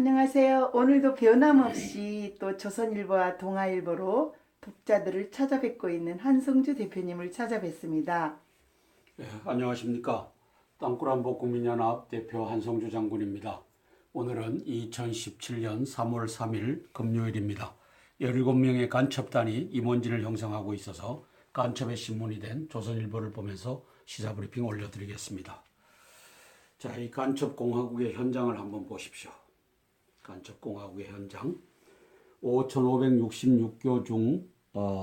안녕하세요. 오늘도 변함없이 또 조선일보와 동아일보로 독자들을 찾아뵙고 있는 한성주 대표님을 찾아뵙습니다. 네, 안녕하십니까. 땅굴한복 국민연합 대표 한성주 장군입니다. 오늘은 2017년 3월 3일 금요일입니다. 17명의 간첩단이 임원진을 형성하고 있어서 간첩의 신문이 된 조선일보를 보면서 시사브리핑 올려드리겠습니다. 자, 이 간첩공화국의 현장을 한번 보십시오. 간첩공화국의 현장. 5,566교 중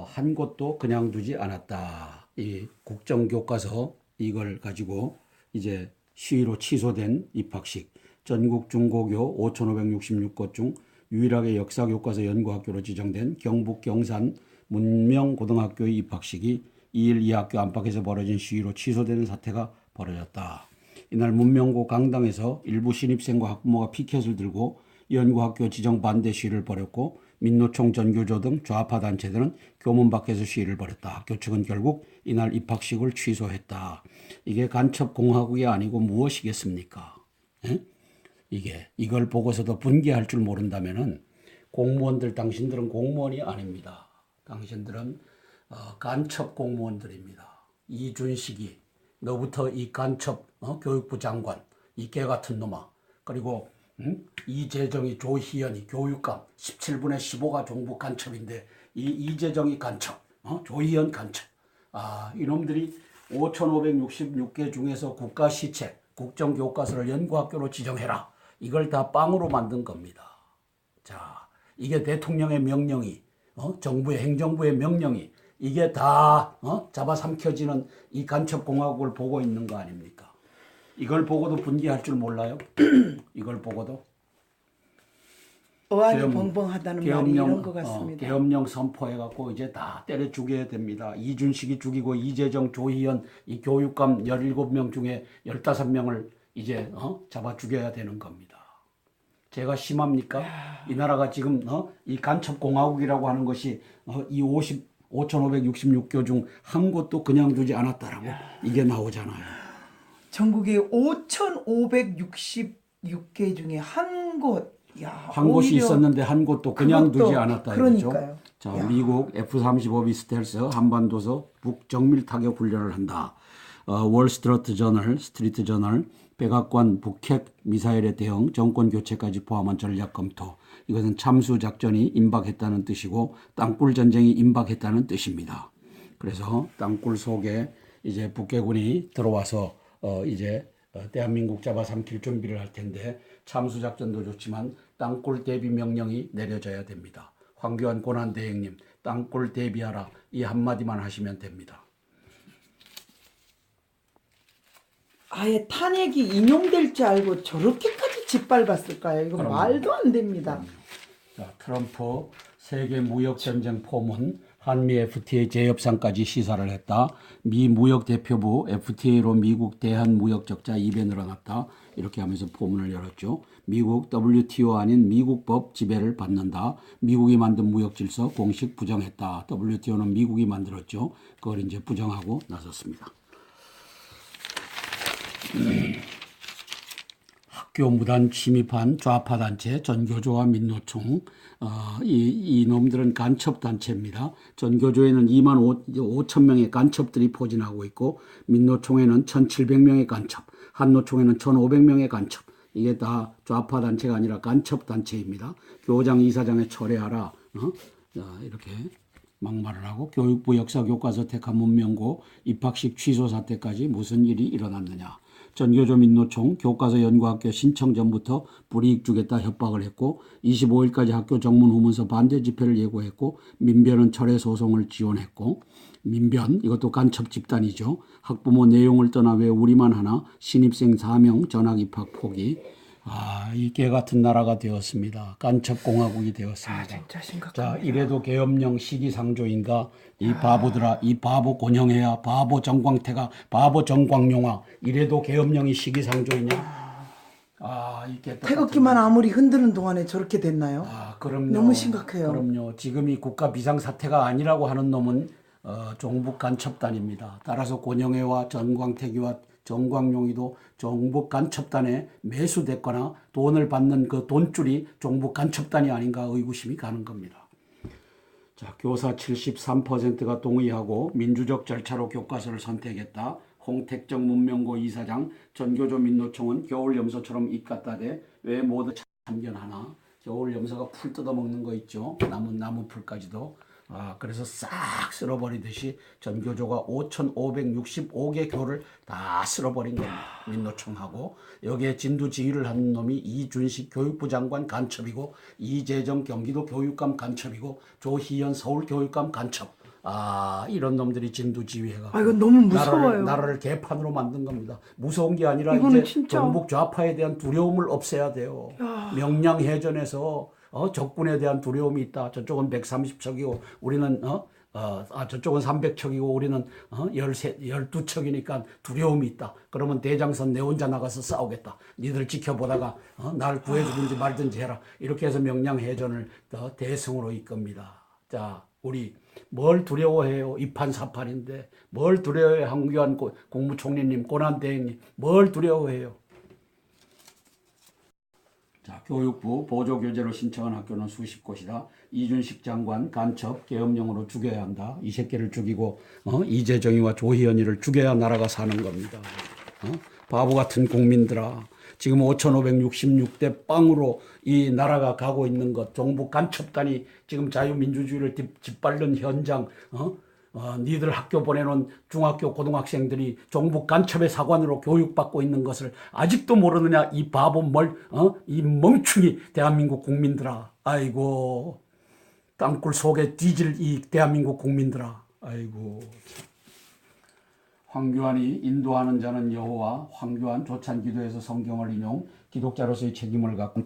한 곳도 그냥 두지 않았다. 이 국정교과서 이걸 가지고 이제 시위로 취소된 입학식. 전국 중고교 5,566곳 중 유일하게 역사교과서 연구학교로 지정된 경북 경산 문명고등학교의 입학식이 2일 이 학교 안팎에서 벌어진 시위로 취소되는 사태가 벌어졌다. 이날 문명고 강당에서 일부 신입생과 학부모가 피켓을 들고 연구학교 지정 반대 시위를 벌였고 민노총 전교조 등 좌파 단체들은 교문 밖에서 시위를 벌였다. 학교 측은 결국 이날 입학식을 취소했다. 이게 간첩공화국이 아니고 무엇이겠습니까? 에? 이걸 보고서도 분개할 줄 모른다면은 공무원들 당신들은 공무원이 아닙니다. 당신들은 간첩 공무원들입니다. 이준식이 너부터 이 간첩 교육부 장관 이 개 같은 놈아 그리고 이재정이 조희연이 교육감 17분의 15가 종북 간첩인데 이재정이 간첩 조희연 간첩 이놈들이 5,566개 중에서 국가시책 국정교과서를 연구학교로 지정해라 이걸 다 빵으로 만든 겁니다. 자, 이게 대통령의 명령이 정부의 행정부의 명령이 이게 다 잡아삼켜지는 이 간첩공화국을 보고 있는 거 아닙니까? 이걸 보고도 분개할 줄 몰라요? 이걸 보고도? 어안이 벙벙하다는 말이 이런 것 같습니다. 계엄령 선포해갖고 이제 다 때려 죽여야 됩니다. 이준식이 죽이고 이재정, 조희연 이 교육감 17명 중에 15명을 이제 잡아 죽여야 되는 겁니다. 제가 심합니까? 이 나라가 지금 이 간첩공화국이라고 하는 것이 이 5,566교 중 한 곳도 그냥 두지 않았다라고 이게 나오잖아요. 전국에 5,566개 중에 한 곳. 한 곳이 있었는데 한 곳도 그냥 두지 않았다. 그러니까요. 자, 미국 F-35B 스텔스 한반도서 북정밀 타격 훈련을 한다. 월스트리트 저널, 백악관 북핵 미사일에 대응 정권 교체까지 포함한 전략 검토. 이것은 참수 작전이 임박했다는 뜻이고 땅굴 전쟁이 임박했다는 뜻입니다. 그래서 땅굴 속에 이제 북괴군이 들어와서 이제 대한민국 잡아삼킬 준비를 할 텐데 참수 작전도 좋지만 땅굴 대비 명령이 내려져야 됩니다. 황교안 고난대행님 땅굴 대비하라 이 한마디만 하시면 됩니다. 아예 탄핵이 인용될 줄 알고 저렇게까지 짓밟았을까요? 이거 말도 안 됩니다. 자, 트럼프 세계 무역 전쟁 포문 한미 FTA 재협상까지 시사를 했다. 미 무역 대표부 FTA로 미국 대한 무역 적자 2배 늘어났다. 이렇게 하면서 포문을 열었죠. 미국 WTO 아닌 미국법 지배를 받는다. 미국이 만든 무역 질서 공식 부정했다. WTO는 미국이 만들었죠. 그걸 이제 부정하고 나섰습니다. 학교 무단 침입한 좌파 단체 전교조와 민노총 이 놈들은 간첩 단체입니다. 전교조에는 2만 5천 명의 간첩들이 포진하고 있고 민노총에는 1,700명의 간첩, 한노총에는 1,500명의 간첩. 이게 다 좌파 단체가 아니라 간첩 단체입니다. 교장 이사장에 철회하라 이렇게 막말을 하고 교육부 역사교과서 택한 문명고 입학식 취소 사태까지 무슨 일이 일어났느냐. 전교조 민노총 교과서 연구학교 신청 전부터 불이익 주겠다 협박을 했고 25일까지 학교 정문 후문서 반대 집회를 예고했고 민변은 철회 소송을 지원했고 민변 이것도 간첩 집단이죠. 학부모 내용을 떠나 왜 우리만 하나 신입생 4명 전학 입학 포기. 이 개 같은 나라가 되었습니다. 간첩공화국이 되었습니다. 진짜 심각합니다. 자, 이래도 계엄령 시기상조인가? 이 바보들아, 이 바보 권영해야, 바보 정광태가, 바보 정광용아, 이래도 계엄령이 시기상조이냐? 이게 태극기만 아무리 흔드는 동안에 저렇게 됐나요? 그럼요. 너무 심각해요. 그럼요. 지금이 국가 비상사태가 아니라고 하는 놈은 종북 간첩단입니다. 따라서 권영애와 전광태기와 정광용이도 종북 간첩단에 매수됐거나 돈을 받는 그 돈줄이 종북 간첩단이 아닌가 의구심이 가는 겁니다. 자, 교사 73%가 동의하고 민주적 절차로 교과서를 선택했다. 홍택정 문명고 이사장, 전교조 민노총은 겨울 염소처럼 입 갖다 대 왜 모두 참견하나. 겨울 염소가 풀 뜯어먹는 거 있죠. 나무 풀까지도. 그래서 싹 쓸어버리듯이 전교조가 5,565개 교를 다 쓸어버린 겁니다. 민노총하고. 여기에 진두지휘를 하는 놈이 이준식 교육부 장관 간첩이고, 이재정 경기도 교육감 간첩이고, 조희연 서울교육감 간첩. 이런 놈들이 진두지휘해가. 이건 너무 무서워요. 나라를 개판으로 만든 겁니다. 무서운 게 아니라 이거는 이제 진짜... 정북 좌파에 대한 두려움을 없애야 돼요. 명량해전에서 적군에 대한 두려움이 있다. 저쪽은 130척이고 우리는 저쪽은 300척이고 우리는 12척이니까 두려움이 있다. 그러면 대장선 내 혼자 나가서 싸우겠다. 니들 지켜보다가 날 구해주든지 말든지 해라. 이렇게 해서 명량해전을 대승으로 이끕니다. 자, 우리 뭘 두려워해요? 이판사판인데 뭘 두려워해요? 황교안 국무총리님, 권한대행님 뭘 두려워해요? 자, 교육부 보조교재로 신청한 학교는 수십 곳이다. 이준식 장관 간첩 계엄령으로 죽여야 한다. 이 새끼를 죽이고 이재정이와 조희연이를 죽여야 나라가 사는 겁니다. 바보 같은 국민들아. 지금 5,566대 빵으로 이 나라가 가고 있는 것, 종북 간첩단이 지금 자유민주주의를 짓밟는 현장, 니들 학교 보내놓은 중학교 고등학생들이 종북 간첩의 사관으로 교육받고 있는 것을 아직도 모르느냐, 이 바보 이 멍충이 대한민국 국민들아. 아이고, 땅굴 속에 뒤질 이 대한민국 국민들아. 아이고. 황교안이 인도하는 자는 여호와, 황교안 조찬 기도에서 성경을 인용, 기독자로서의 책임을 갖고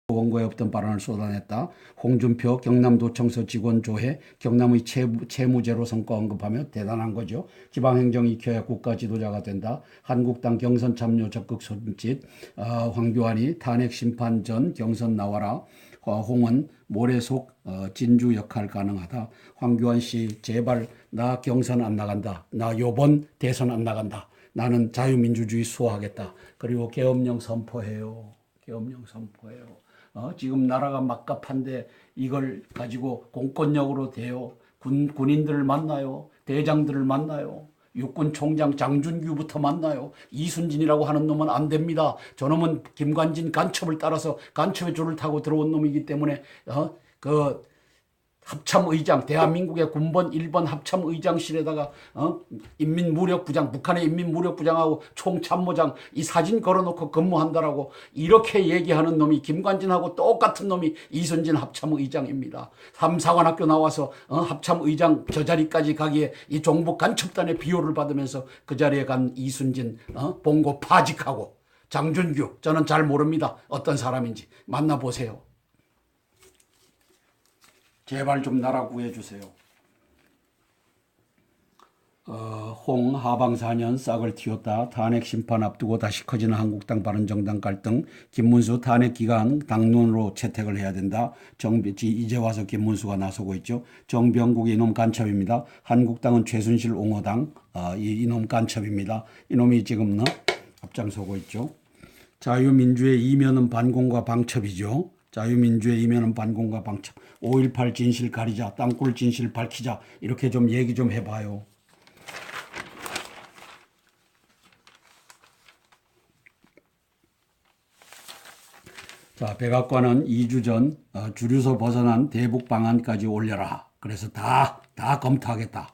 원고에 없던 발언을 쏟아냈다. 홍준표 경남도청서 직원 조회, 경남의 채무제로 성과 언급하며 대단한 거죠. 지방행정이 익혀야 국가 지도자가 된다. 한국당 경선 참여 적극 손짓, 황교안이 탄핵 심판 전 경선 나와라. 홍은 모래속 진주 역할 가능하다. 황교안 씨 제발 나 경선 안 나간다. 나 요번 대선 안 나간다. 나는 자유민주주의 수호하겠다. 그리고 계엄령 선포해요. 계엄령 선포해요. 지금 나라가 막갑한데 이걸 가지고 공권력으로 대요. 군인들을 만나요. 대장들을 만나요. 육군 총장 장준규부터 만나요. 이순진이라고 하는 놈은 안 됩니다. 저놈은 김관진 간첩을 따라서 간첩의 줄을 타고 들어온 놈이기 때문에 합참의장, 대한민국의 군번 1번 합참의장실에다가 인민무력부장, 북한의 인민무력부장하고 총참모장 이 사진 걸어놓고 근무한다라고 이렇게 얘기하는 놈이 김관진하고 똑같은 놈이 이순진 합참의장입니다. 삼사관학교 나와서 합참의장 저 자리까지 가기에 이 종북 간첩단의 비호를 받으면서 그 자리에 간 이순진 봉고 파직하고 장준규, 저는 잘 모릅니다. 어떤 사람인지 만나보세요. 제발 좀 나라 구해주세요. 홍 하방 4년 싹을 틔웠다. 탄핵 심판 앞두고 다시 커지는 한국당 바른정당 갈등. 김문수 탄핵 기간 당론으로 채택을 해야 된다. 이제 와서 김문수가 나서고 있죠. 정병국이 이놈 간첩입니다. 한국당은 최순실 옹호당 이놈 간첩입니다. 이놈이 지금 앞장서고 있죠. 자유민주의 이면은 반공과 방첩이죠. 자유민주의 이면은 반공과 방첩. 5.18 진실 가리자, 땅굴 진실 밝히자. 이렇게 좀 얘기 좀 해봐요. 자, 백악관은 2주 전 주류소 벗어난 대북 방안까지 올려라. 그래서 다 검토하겠다.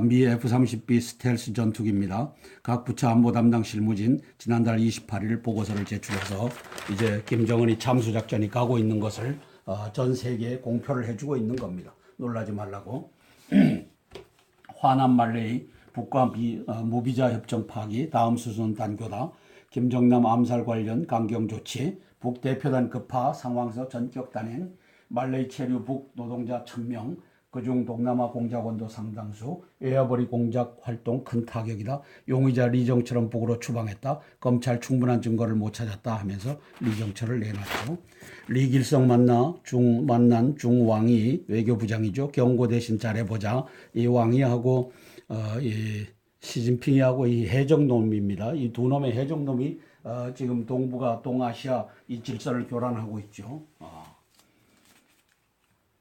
미 F-30B 스텔스 전투기입니다. 각 부처 안보 담당 실무진 지난달 28일 보고서를 제출해서 이제 김정은이 참수작전이 가고 있는 것을 전 세계에 공표를 해주고 있는 겁니다. 놀라지 말라고. 화남 말레이 북과 무비자 협정 파기 다음 수순 단교다. 김정남 암살 관련 강경 조치, 북 대표단 급파 상황서 전격 단행, 말레이 체류 북 노동자 1000명, 그중 동남아 공작원도 상당수, 외화벌이 공작 활동 큰 타격이다. 용의자 리정철은 북으로 추방했다. 검찰 충분한 증거를 못 찾았다 하면서 리정철을 내놨죠. 리길성 만난 중왕이 외교부장이죠. 경고 대신 잘해보자. 이 왕이하고 이 시진핑이하고 이 해적놈입니다. 이 두 놈의 해적놈이 지금 동북아, 동아시아 이 질서를 교란하고 있죠.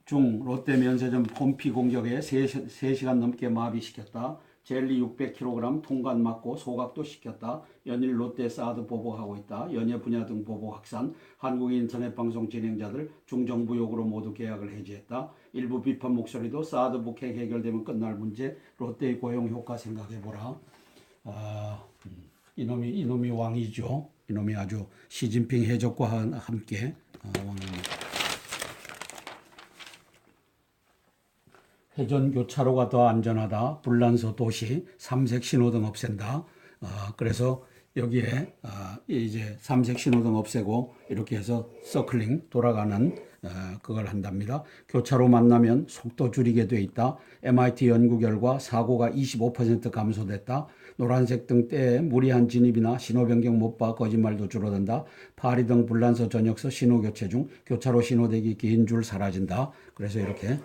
중 롯데 면세점 폼피 공격에 3시간 넘게 마비시켰다. 젤리 600kg 통관 맞고 소각도 시켰다. 연일 롯데 사드 보복하고 있다. 연예 분야 등 보복 확산. 한국 인터넷 방송 진행자들 중정부 요구로 모두 계약을 해지했다. 일부 비판 목소리도 사드 북핵 해결되면 끝날 문제. 롯데의 고용 효과 생각해보라. 이놈이 왕이죠. 이놈이 아주 시진핑 해적과 함께 왕입니다. 회전 교차로가 더 안전하다. 불란서 도시 삼색 신호등 없앤다. 그래서 여기에 이제 삼색 신호등 없애고 이렇게 해서 서클링 돌아가는 그걸 한답니다. 교차로 만나면 속도 줄이게 돼 있다. MIT 연구 결과 사고가 25% 감소됐다. 노란색 등 때에 무리한 진입이나 신호 변경 못 봐 거짓말도 줄어든다. 파리 등 불란서 전역서 신호 교체 중 교차로 신호대기 긴 줄 사라진다. 그래서 이렇게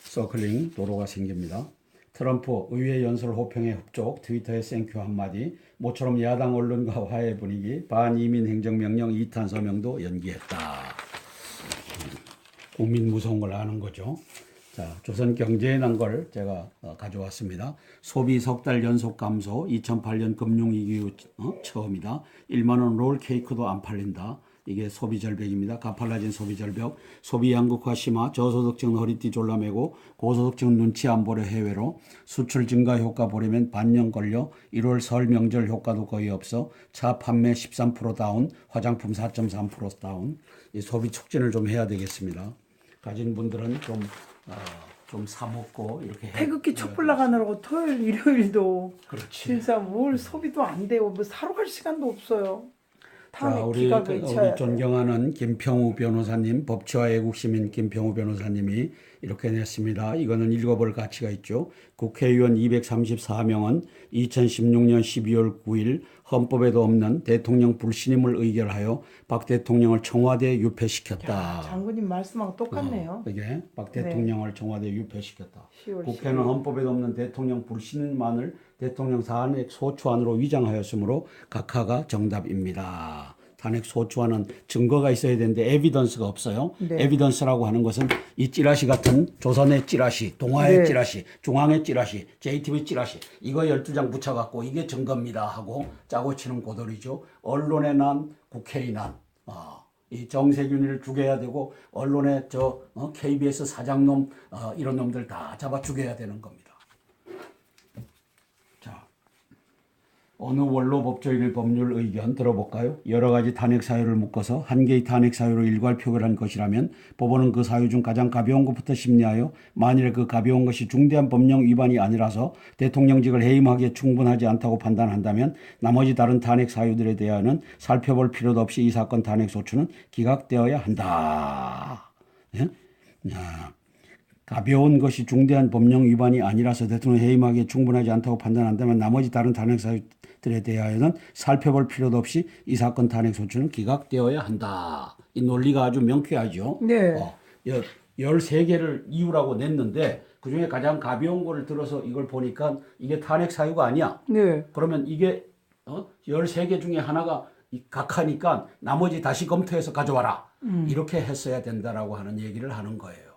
서클링 도로가 생깁니다. 트럼프 의회 연설 호평에 흡족, 트위터에 땡큐 한마디, 모처럼 야당 언론과 화해 분위기, 반이민 행정명령 2탄 서명도 연기했다. 국민 무서운 걸 아는 거죠. 자, 조선 경제에 난 걸 제가 가져왔습니다. 소비 석 달 연속 감소, 2008년 금융위기 이후 처음이다. 1만 원 롤 케이크도 안 팔린다. 이게 소비 절벽입니다. 가팔라진 소비 절벽, 소비 양극화 심화, 저소득층 허리띠 졸라매고 고소득층 눈치 안 보려 해외로, 수출 증가 효과 보려면 반년 걸려, 1월 설 명절 효과도 거의 없어, 차 판매 13% 다운, 화장품 4.3% 다운. 이 소비 촉진을 좀 해야 되겠습니다. 가진 분들은 좀 사 먹고 이렇게 태극기 촛불 나가느라고 토요일 일요일도 그렇지. 진짜 뭘 소비도 안 돼요. 뭐 사러 갈 시간도 없어요. 자, 다음에 우리 기각을 쳐야 돼요. 존경하는 김평우 변호사님, 법치와 애국시민 김평우 변호사님이 이렇게 냈습니다. 이거는 읽어볼 가치가 있죠. 국회의원 234명은 2016년 12월 9일 헌법에도 없는 대통령 불신임을 의결하여 박 대통령을 청와대에 유폐시켰다. 장군님 말씀하고 똑같네요. 이게 박 대통령을 청와대에 유폐시켰다. 10월 국회는 헌법에도 없는 대통령 불신임만을 대통령 탄핵 소추안으로 위장하였으므로 각하가 정답입니다. 탄핵 소추안은 증거가 있어야 되는데 에비던스가 없어요. 네. 에비던스라고 하는 것은 이 찌라시 같은 조선의 찌라시, 동아의 네. 찌라시, 중앙의 찌라시, JTB 찌라시 이거 12장 붙여갖고 이게 증거입니다 하고 짜고 치는 고돌이죠. 언론에 난 국회의 난. 이 정세균이를 죽여야 되고 언론에 KBS 사장놈 이런 놈들 다 잡아 죽여야 되는 겁니다. 자, 어느 원로 법조인의 법률 의견 들어볼까요? 여러 가지 탄핵 사유를 묶어서 한 개의 탄핵 사유로 일괄 표결한 것이라면 법원은 그 사유 중 가장 가벼운 것부터 심리하여 만일 그 가벼운 것이 중대한 법령 위반이 아니라서 대통령직을 해임하기에 충분하지 않다고 판단한다면 나머지 다른 탄핵 사유들에 대하여는 살펴볼 필요도 없이 이 사건 탄핵 소추는 기각되어야 한다. 예? 가벼운 것이 중대한 법령 위반이 아니라서 대통령 해임하기에 충분하지 않다고 판단한다면 나머지 다른 탄핵 사유들에 대하여는 살펴볼 필요도 없이 이 사건 탄핵 소추는 기각되어야 한다. 이 논리가 아주 명쾌하죠. 네. 13개를 이유라고 냈는데 그중에 가장 가벼운 거를 들어서 이걸 보니까 이게 탄핵 사유가 아니야. 네. 그러면 이게 13개 중에 하나가 각하니까 나머지 다시 검토해서 가져와라. 이렇게 했어야 된다라고 하는 얘기를 하는 거예요.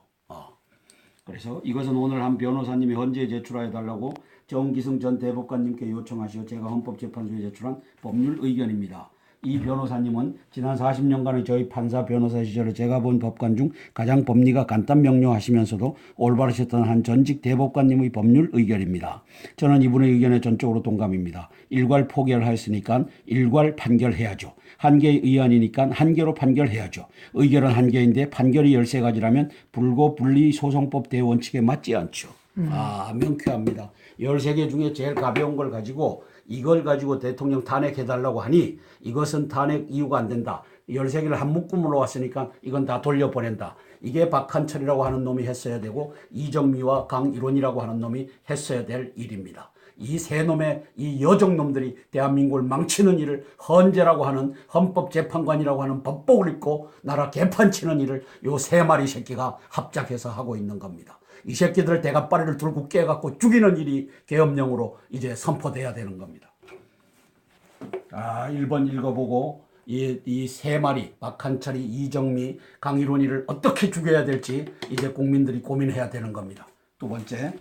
그래서 이것은 오늘 한 변호사님이 헌재에 제출해달라고 정기승 전 대법관님께 요청하시어 제가 헌법재판소에 제출한 법률 의견입니다. 이 변호사님은 지난 40년간의 저희 판사 변호사 시절에 제가 본 법관 중 가장 법리가 간단 명료하시면서도 올바르셨던 한 전직 대법관님의 법률 의견입니다. 저는 이분의 의견에 전적으로 동감입니다. 일괄 포기하였으니까 일괄 판결해야죠. 한 개의 의안이니까 한 개로 판결해야죠. 의결은 한 개인데 판결이 13가지라면 불고 분리 소송법 대원칙에 맞지 않죠. 명쾌합니다. 13개 중에 제일 가벼운 걸 가지고 이걸 가지고 대통령 탄핵해달라고 하니 이것은 탄핵 이유가 안 된다. 13개를 한 묶음으로 왔으니까 이건 다 돌려보낸다. 이게 박한철이라고 하는 놈이 했어야 되고 이정미와 강일원이라고 하는 놈이 했어야 될 일입니다. 이 세 놈의 이 여종놈들이 대한민국을 망치는 일을 헌재라고 하는 헌법재판관이라고 하는 법복을 입고 나라 개판치는 일을 요 세 마리 새끼가 합작해서 하고 있는 겁니다. 이 새끼들 대가빠리를 들고 깨갖고 죽이는 일이 계엄령으로 이제 선포돼야 되는 겁니다. 1번 읽어보고 이 세 마리 박한철이, 이정미, 강일원이를 어떻게 죽여야 될지 이제 국민들이 고민해야 되는 겁니다. 두 번째,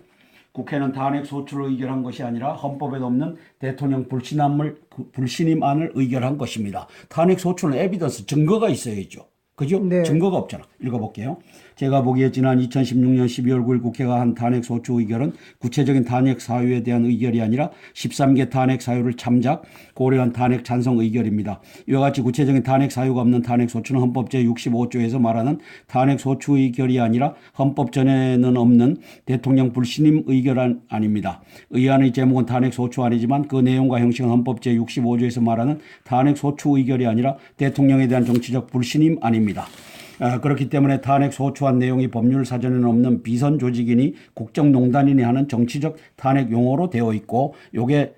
국회는 탄핵 소추를 의결한 것이 아니라 헌법에 없는 대통령 불신임안을 의결한 것입니다. 탄핵 소추는 에비던스, 증거가 있어야죠. 그죠? 네. 증거가 없잖아. 읽어볼게요. 제가 보기에 지난 2016년 12월 9일 국회가 한 탄핵 소추 의결은 구체적인 탄핵 사유에 대한 의결이 아니라 13개 탄핵 사유를 참작, 고려한 탄핵 찬성 의결입니다. 이와 같이 구체적인 탄핵 사유가 없는 탄핵 소추는 헌법 제65조에서 말하는 탄핵 소추 의결이 아니라 헌법 전에는 없는 대통령 불신임 의결안입니다. 의안의 제목은 탄핵 소추안이지만 그 내용과 형식은 헌법 제65조에서 말하는 탄핵 소추 의결이 아니라 대통령에 대한 정치적 불신임안입니다. 그렇기 때문에 탄핵 소추안 내용이 법률 사전에는 없는 비선 조직이니 국정농단이니 하는 정치적 탄핵 용어로 되어 있고, 요게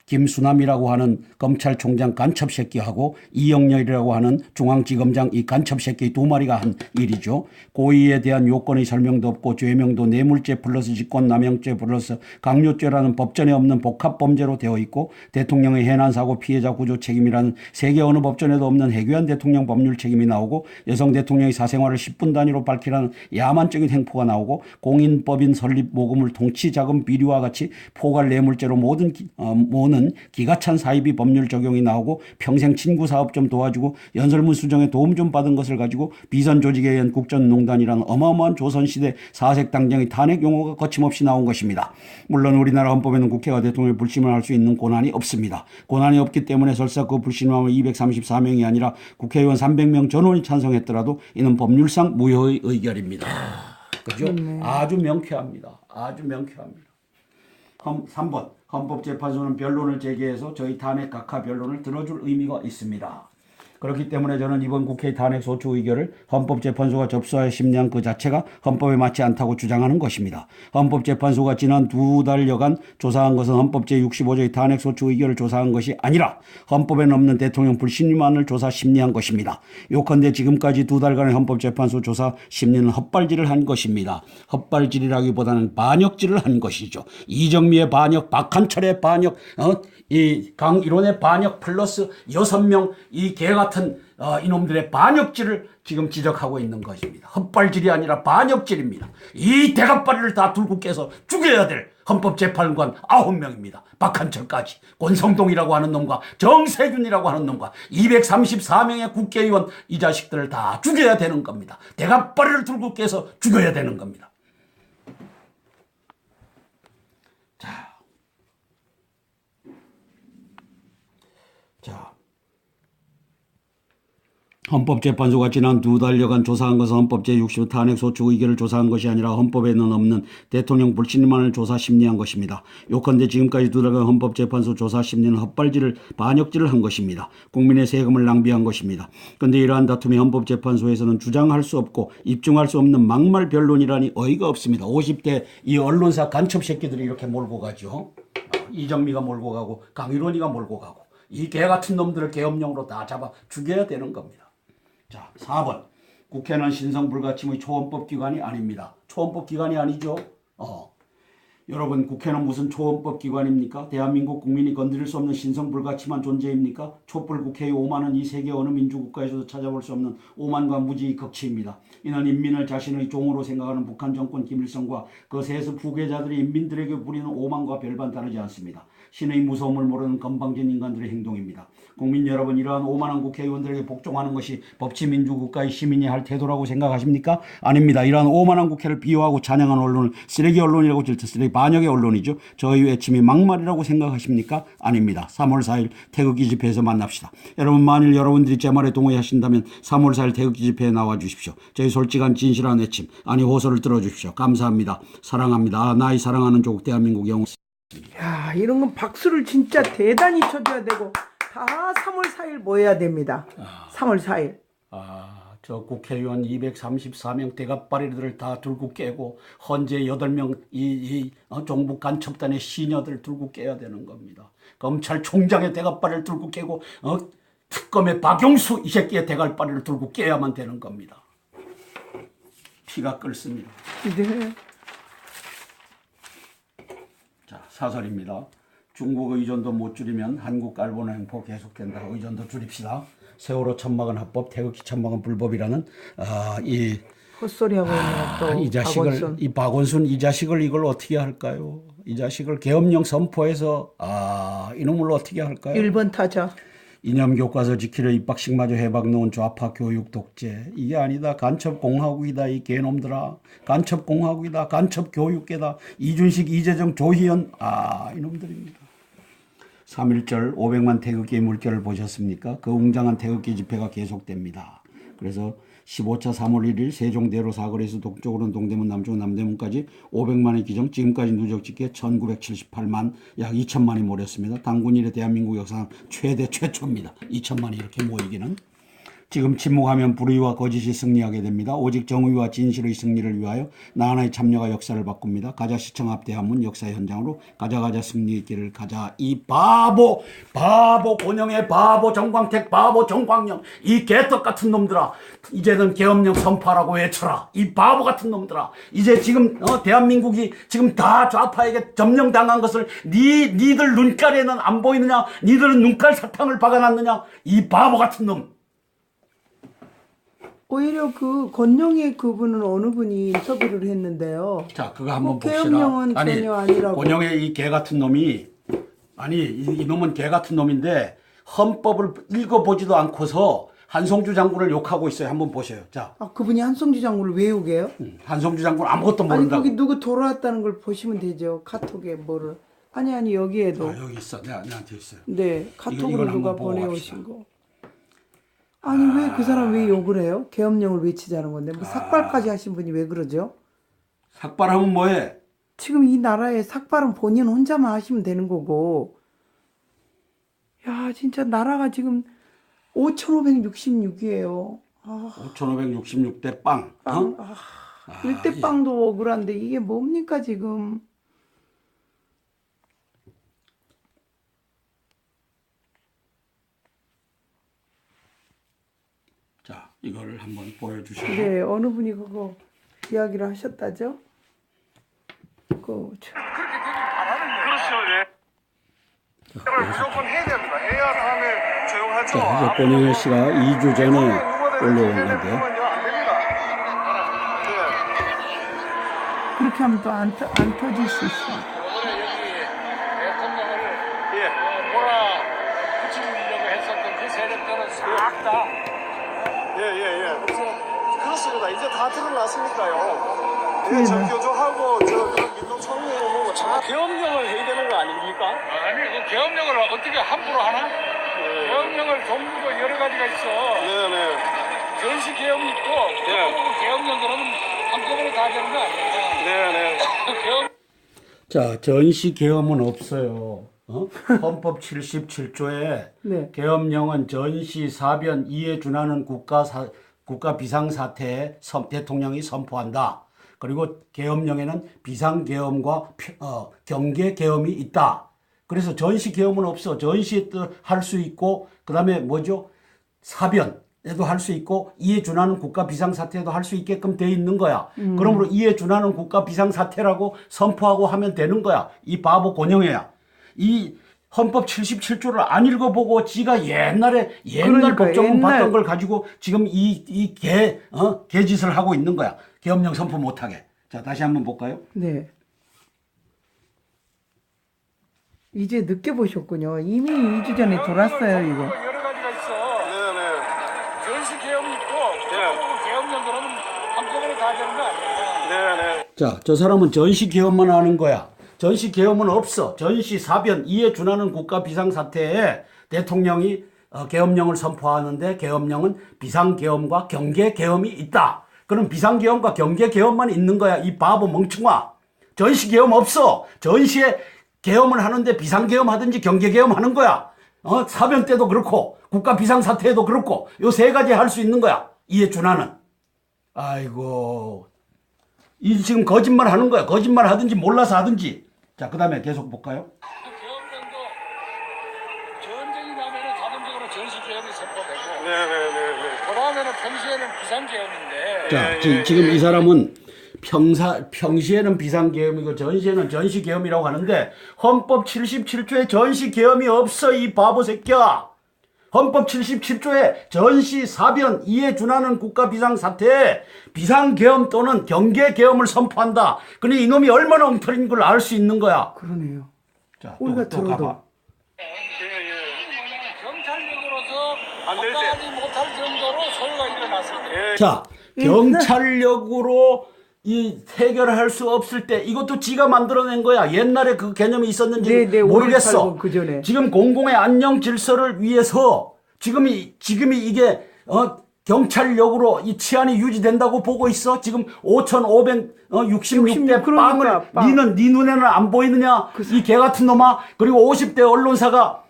김수남이라고 하는 검찰총장 간첩 새끼하고 이영렬이라고 하는 중앙지검장 이 간첩 새끼 두 마리가 한 일이죠. 고의에 대한 요건의 설명도 없고 죄명도 뇌물죄 플러스 직권남용죄 플러스 강요죄라는 법전에 없는 복합범죄로 되어 있고, 대통령의 해난사고 피해자 구조 책임이라는 세계 어느 법전에도 없는 해괴한 대통령 법률 책임이 나오고, 여성 대통령의 사생활을 10분 단위로 밝히라는 야만적인 행포가 나오고, 공인법인 설립 모금을 통치자금 비리와 같이 포괄 뇌물죄로 모는 기가찬 사이비 법률 적용이 나오고, 평생 친구 사업 좀 도와주고 연설문 수정에 도움 좀 받은 것을 가지고 비선 조직에 의한 국정농단이라는 어마어마한 조선시대 사색 당정의 탄핵 용어가 거침없이 나온 것입니다. 물론 우리나라 헌법에는 국회가 대통령을 불신임을 할 수 있는 권한이 없습니다. 권한이 없기 때문에 설사 그 불신임을 234명이 아니라 국회의원 300명 전원이 찬성했더라도 이는 법률상 무효의 의결입니다. 그죠? 아주 명쾌합니다. 아주 명쾌합니다. 3번, 헌법재판소는 변론을 제기해서 저희 탄핵 각하 변론을 들어줄 의미가 있습니다. 그렇기 때문에 저는 이번 국회 탄핵 소추 의결을 헌법재판소가 접수하여 심리한 그 자체가 헌법에 맞지 않다고 주장하는 것입니다. 헌법재판소가 지난 2달여간 조사한 것은 헌법 제65조의 탄핵 소추 의결을 조사한 것이 아니라 헌법에는 없는 대통령 불신임안을 조사 심리한 것입니다. 요컨대 지금까지 2달간의 헌법재판소 조사 심리는 헛발질을 한 것입니다. 헛발질이라기보다는 반역질을 한 것이죠. 이정미의 반역, 박한철의 반역, 이 강일원의 반역 플러스 6명 이 개 같은 이놈들의 반역질을 지금 지적하고 있는 것입니다. 헛발질이 아니라 반역질입니다. 이 대가빠리를 다 들고 깨서 죽여야 될 헌법재판관 9명입니다. 박한철까지, 권성동이라고 하는 놈과 정세균이라고 하는 놈과 234명의 국회의원 이 자식들을 다 죽여야 되는 겁니다. 대가빠리를 들고 깨서 죽여야 되는 겁니다. 자, 헌법재판소가 지난 2달여간 조사한 것은 헌법 제60 탄핵 소추 의결을 조사한 것이 아니라 헌법에는 없는 대통령 불신임안을 조사 심리한 것입니다. 요컨대 지금까지 2달간 헌법재판소 조사 심리는 헛발질을 반역질을 한 것입니다. 국민의 세금을 낭비한 것입니다. 그런데 이러한 다툼이 헌법재판소에서는 주장할 수 없고 입증할 수 없는 막말 변론이라니 어이가 없습니다. 50대 이 언론사 간첩 새끼들이 이렇게 몰고 가죠. 이정미가 몰고 가고 강일원이가 몰고 가고 이 개 같은 놈들을 계엄령으로 다 잡아 죽여야 되는 겁니다. 자, 4번. 국회는 신성불가침의 초헌법 기관이 아닙니다. 초헌법 기관이 아니죠. 여러분, 국회는 무슨 초헌법 기관입니까? 대한민국 국민이 건드릴 수 없는 신성불가침한 존재입니까? 촛불 국회의 오만은 이 세계 어느 민주국가에서도 찾아볼 수 없는 오만과 무지의 극치입니다. 이는 인민을 자신의 종으로 생각하는 북한 정권 김일성과 그 세습 후계자들이 인민들에게 부리는 오만과 별반 다르지 않습니다. 신의 무서움을 모르는 건방진 인간들의 행동입니다. 국민 여러분, 이러한 오만한 국회의원들에게 복종하는 것이 법치민주국가의 시민이 할 태도라고 생각하십니까? 아닙니다. 이러한 오만한 국회를 비호하고 찬양한 언론을 쓰레기 언론이라고 질투쓰레기 반역의 언론이죠. 저희 외침이 막말이라고 생각하십니까? 아닙니다. 3월 4일 태극기 집회에서 만납시다. 여러분, 만일 여러분들이 제 말에 동의하신다면 3월 4일 태극기 집회에 나와 주십시오. 저희 솔직한 진실한 외침, 아니 호소를 들어주십시오. 감사합니다. 사랑합니다. 나의 사랑하는 조국 대한민국 영웅. 야, 이런 건 박수를 진짜 대단히 쳐줘야 되고 다 3월 4일 모여야 됩니다. 3월 4일. 저 국회의원 234명 대가빠리들을 다 들고 깨고 헌재 8명 종북 간첩단의 시녀들 들고 깨야 되는 겁니다. 검찰총장의 대가빠리를 들고 깨고 특검의 박용수 이 새끼의 대가빠리를 들고 깨야만 되는 겁니다. 피가 끓습니다. 네. 사설입니다. 중국 의존도 못 줄이면 한국 깔보는 횡포 계속된다. 의존도 줄입시다. 세월호 천막은 합법, 태극기 천막은 불법이라는 이 헛소리하고 있는 또 이 자식을 박원순. 이 박원순 이 자식을 이걸 어떻게 할까요? 이 자식을 계엄령 선포해서 이놈을 어떻게 할까요? 1번 타자. 이념 교과서 지키려 입학식마저 해박 놓은 좌파 교육 독재. 이게 아니다. 간첩 공화국이다. 이 개놈들아. 간첩 공화국이다. 간첩 교육계다. 이준식, 이재정, 조희연. 이놈들입니다. 3.1절 500만 태극기의 물결을 보셨습니까? 그 웅장한 태극기 집회가 계속됩니다. 그래서 15차 3월 1일 세종대로 사거리에서 동쪽으로는 동대문, 남쪽은 남대문까지 500만의 기정, 지금까지 누적 집계 1978만, 약 2천만이 모였습니다. 당군 이래 대한민국 역사상 최초입니다. 2천만이 이렇게 모이기는. 지금 침묵하면 불의와 거짓이 승리하게 됩니다. 오직 정의와 진실의 승리를 위하여 나 하나의 참여가 역사를 바꿉니다. 가자 시청 앞 대한문 역사의 현장으로 가자 승리의 길을 가자. 이 바보 권영의 바보 정광택 바보 정광영 이 개떡 같은 놈들아, 이제는 계엄령 선포하라고 외쳐라. 이 바보 같은 놈들아, 이제 지금 대한민국이 지금 다 좌파에게 점령당한 것을 니들 눈깔에는 안 보이느냐? 니들은 눈깔 사탕을 박아놨느냐? 이 바보 같은 놈. 오히려 그 권영의 그분은 어느 분이 인터뷰를 했는데요. 자, 그거 한번 봅시다. 계엄령은 전혀 아니라고. 권영의 이 개 같은 놈이, 이 놈은 개 같은 놈인데 헌법을 읽어보지도 않고서 한송주 장군을 욕하고 있어요. 한번 보세요. 자, 그분이 한송주 장군을 왜 욕해요? 한송주 장군 아무것도 아니 모른다고. 거기 누구 돌아왔다는 걸 보시면 되죠. 카톡에 뭐를. 아니 여기에도. 여기 있어. 내한테 있어요. 네, 이걸 카톡으로 누가 한번 보고 보내오신 거. 아니 왜 그 사람 왜 욕을 해요? 계엄령을 외치자는 건데 뭐 삭발까지 하신 분이 왜 그러죠? 삭발하면 뭐해? 지금 이 나라의 삭발은 본인 혼자만 하시면 되는 거고. 야 진짜 나라가 지금 5,566이에요. 5,566대 빵. 일대빵도 억울한데 이게 뭡니까 지금? 자, 이걸 한번 보여주시죠. 네, 어느 분이 그거 이야기를 하셨다죠? 그렇죠, 예. 무조건 해야 됩니다. 해야 다음에 조용하죠. 자, 이제 권영애 씨가 2주 전에 올려온 건데. 안 됩니다. 그렇게 하면 또 안 터질 수 있어. 예. 붙이려고 했었던 그 세력들은 싹 다. 예. 그래서 그렇습니다. 이제 다 드러났으니까요. 예, 정교조하고 그런 민노총리는 뭐고 계엄령을 해야 되는 거 아닙니까? 아니, 그 계엄령을 어떻게 함부로 하나? 계엄령을 종류가 여러 가지가 있어. 네네. 전시 계엄 있고, 계엄령 그러면 한꺼번에 다 되는 거 아니야? 네네. 계엄. 자, 전시 계엄은 없어요. 헌법 77조에 네. 계엄령은 전시 사변 이에 준하는 국가 비상사태에 대통령이 선포한다. 그리고 계엄령에는 비상계엄과 경계계엄이 있다. 그래서 전시계엄은 없어. 전시에도 할 수 있고, 그 다음에 뭐죠? 사변에도 할 수 있고, 이에 준하는 국가 비상사태에도 할 수 있게끔 돼 있는 거야. 그러므로 이에 준하는 국가 비상사태라고 선포하고 하면 되는 거야. 이 바보 권영애야. 이 헌법 77조를 안 읽어보고 지가 옛날 그러니까, 법조문 봤던 걸 가지고 지금 이 개짓을 하고 있는 거야. 계엄령 선포 못하게. 자, 다시 한번 볼까요? 네. 이제 늦게 보셨군요. 이미 2주 전에 돌았어요 이거. 여러 가지가 있어. 네네. 전시 계엄 있고, 계엄령 그러면 한꺼번에 다 되는 거 아니야? 네네. 자, 저 사람은 전시 계엄만 하는 거야. 전시 계엄은 없어. 전시 사변 이에 준하는 국가 비상사태에 대통령이 계엄령을 선포하는데 계엄령은 비상계엄과 경계계엄이 있다. 그럼 비상계엄과 경계계엄만 있는 거야. 이 바보 멍청아. 전시계엄 없어. 전시에 계엄을 하는데 비상계엄 하든지 경계계엄 하는 거야. 사변 때도 그렇고 국가 비상사태에도 그렇고 요 세 가지 할 수 있는 거야. 이에 준하는. 아이고. 이 지금 거짓말 하는 거야. 거짓말 하든지 몰라서 하든지. 자, 그 다음에 계속 볼까요? 계엄령도 전쟁이 나면은 자동적으로 전시 계엄이 선포되고, 네네네. 그 다음에는 평소에는 비상계엄인데. 자, 지금 이 사람은 평시에는 비상계엄이고 전시에는 전시계엄이라고 하는데 헌법 77조에 전시계엄이 없어 이 바보 새끼야. 헌법 77조에 전시, 사변, 이에 준하는 국가 비상사태에 비상계엄 또는 경계계엄을 선포한다. 근데 이놈이 얼마나 엉터리인 걸 알 수 있는 거야. 그러네요. 자, 우리가 또 들어도. 가봐. 경찰력으로서 안 되지. 감당하지 못할 정도로 소요가 일어났을 때 자, 경찰력으로 이 해결할 수 없을 때 이것도 지가 만들어낸 거야. 옛날에 그 개념이 있었는지 네, 네, 모르겠어. 5.18 그 전에. 지금 공공의 안녕 질서를 위해서 지금이 이게 경찰력으로 이 치안이 유지된다고 보고 있어. 지금 5,566대 그러니까, 빵을 빵. 네 눈에는 안 보이느냐? 이 개 같은 놈아. 그리고 50대 언론사가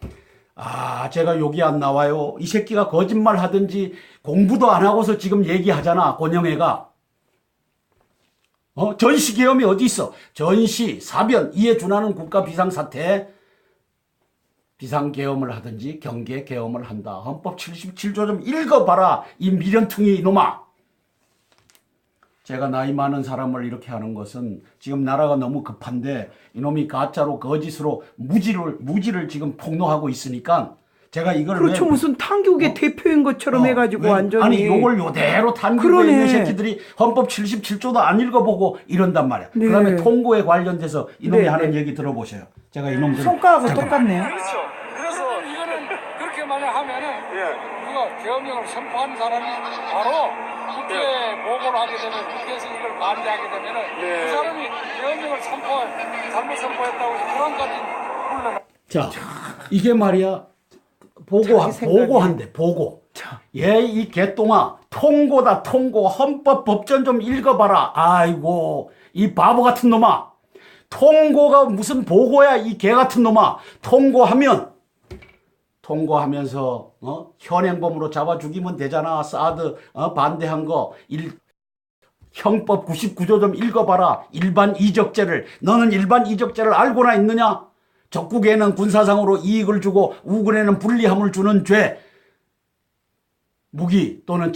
제가 욕이 안 나와요. 이 새끼가 거짓말 하든지 공부도 안 하고서 지금 얘기하잖아. 권영애가. 전시계엄이 어디 있어? 전시, 사변, 이에 준하는 국가 비상사태에 비상계엄을 하든지 경계계엄을 한다. 헌법 77조 좀 읽어봐라. 이 미련퉁이 이놈아. 제가 나이 많은 사람을 이렇게 하는 것은 지금 나라가 너무 급한데 이놈이 가짜로 거짓으로 무지를 지금 폭로하고 있으니까 제가 이걸 그렇죠. 무슨 탄국의 대표인 것처럼 해가지고 완전히. 아니 요걸 요대로 탄국에 그러네. 있는 새끼들이 헌법 77조도 안 읽어보고 이런단 말이야. 네. 그다음에 통고에 관련돼서 이놈이 네, 하는 네. 얘기 들어보세요. 제가 이놈들 손가락하고 똑같네요. 그렇죠. 그래서 이거는 그렇게 만약 하면은 예. 누가 계엄령을 선포한 사람이 바로 국회에 보고를 하게 되면 국회에서 이걸 반대하게 되면은 네. 그 사람이 계엄령을 잘못 선포했다고 해서 불안까지 불러나. 자 이게 말이야 자기 생각에. 보고한대 보고. 자, 얘 이 개똥아 통고다 통고 헌법 법전 좀 읽어봐라. 아이고 이 바보 같은 놈아. 통고가 무슨 보고야 이 개 같은 놈아. 통고하면서 현행범으로 잡아 죽이면 되잖아. 사드 반대한 거 형법 99조 좀 읽어봐라. 일반 이적죄를. 너는 일반 이적죄를 알고나 있느냐? 적국에는 군사상으로 이익을 주고 우군에는 불리함을 주는 죄. 무기 또는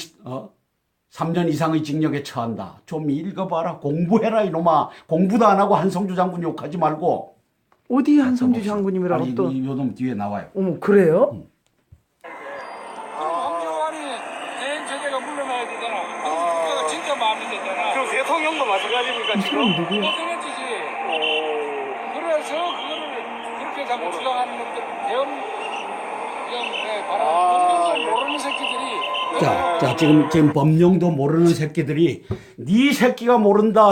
3년 이상의 징역에 처한다. 좀 읽어봐라. 공부해라 이놈아. 공부도 안 하고 한성주 장군 욕하지 말고. 어디 한성주 장군님이라고 아니 또. 요놈 뒤에 나와요. 어머, 그래요? 황교안이 대행 체제가 물러나야 되잖아. 국가가 진짜 마음에 되잖아. 그럼 대통령도 마찬가지입니까 지금? 그럼 누구야? 그래지지. 그래서 그거를 그렇게 자꾸 주장하는 놈들 계엄령에 관한 모르는 새끼들이. 자, 지금 법령도 모르는 새끼들이 네 새끼가 모른다.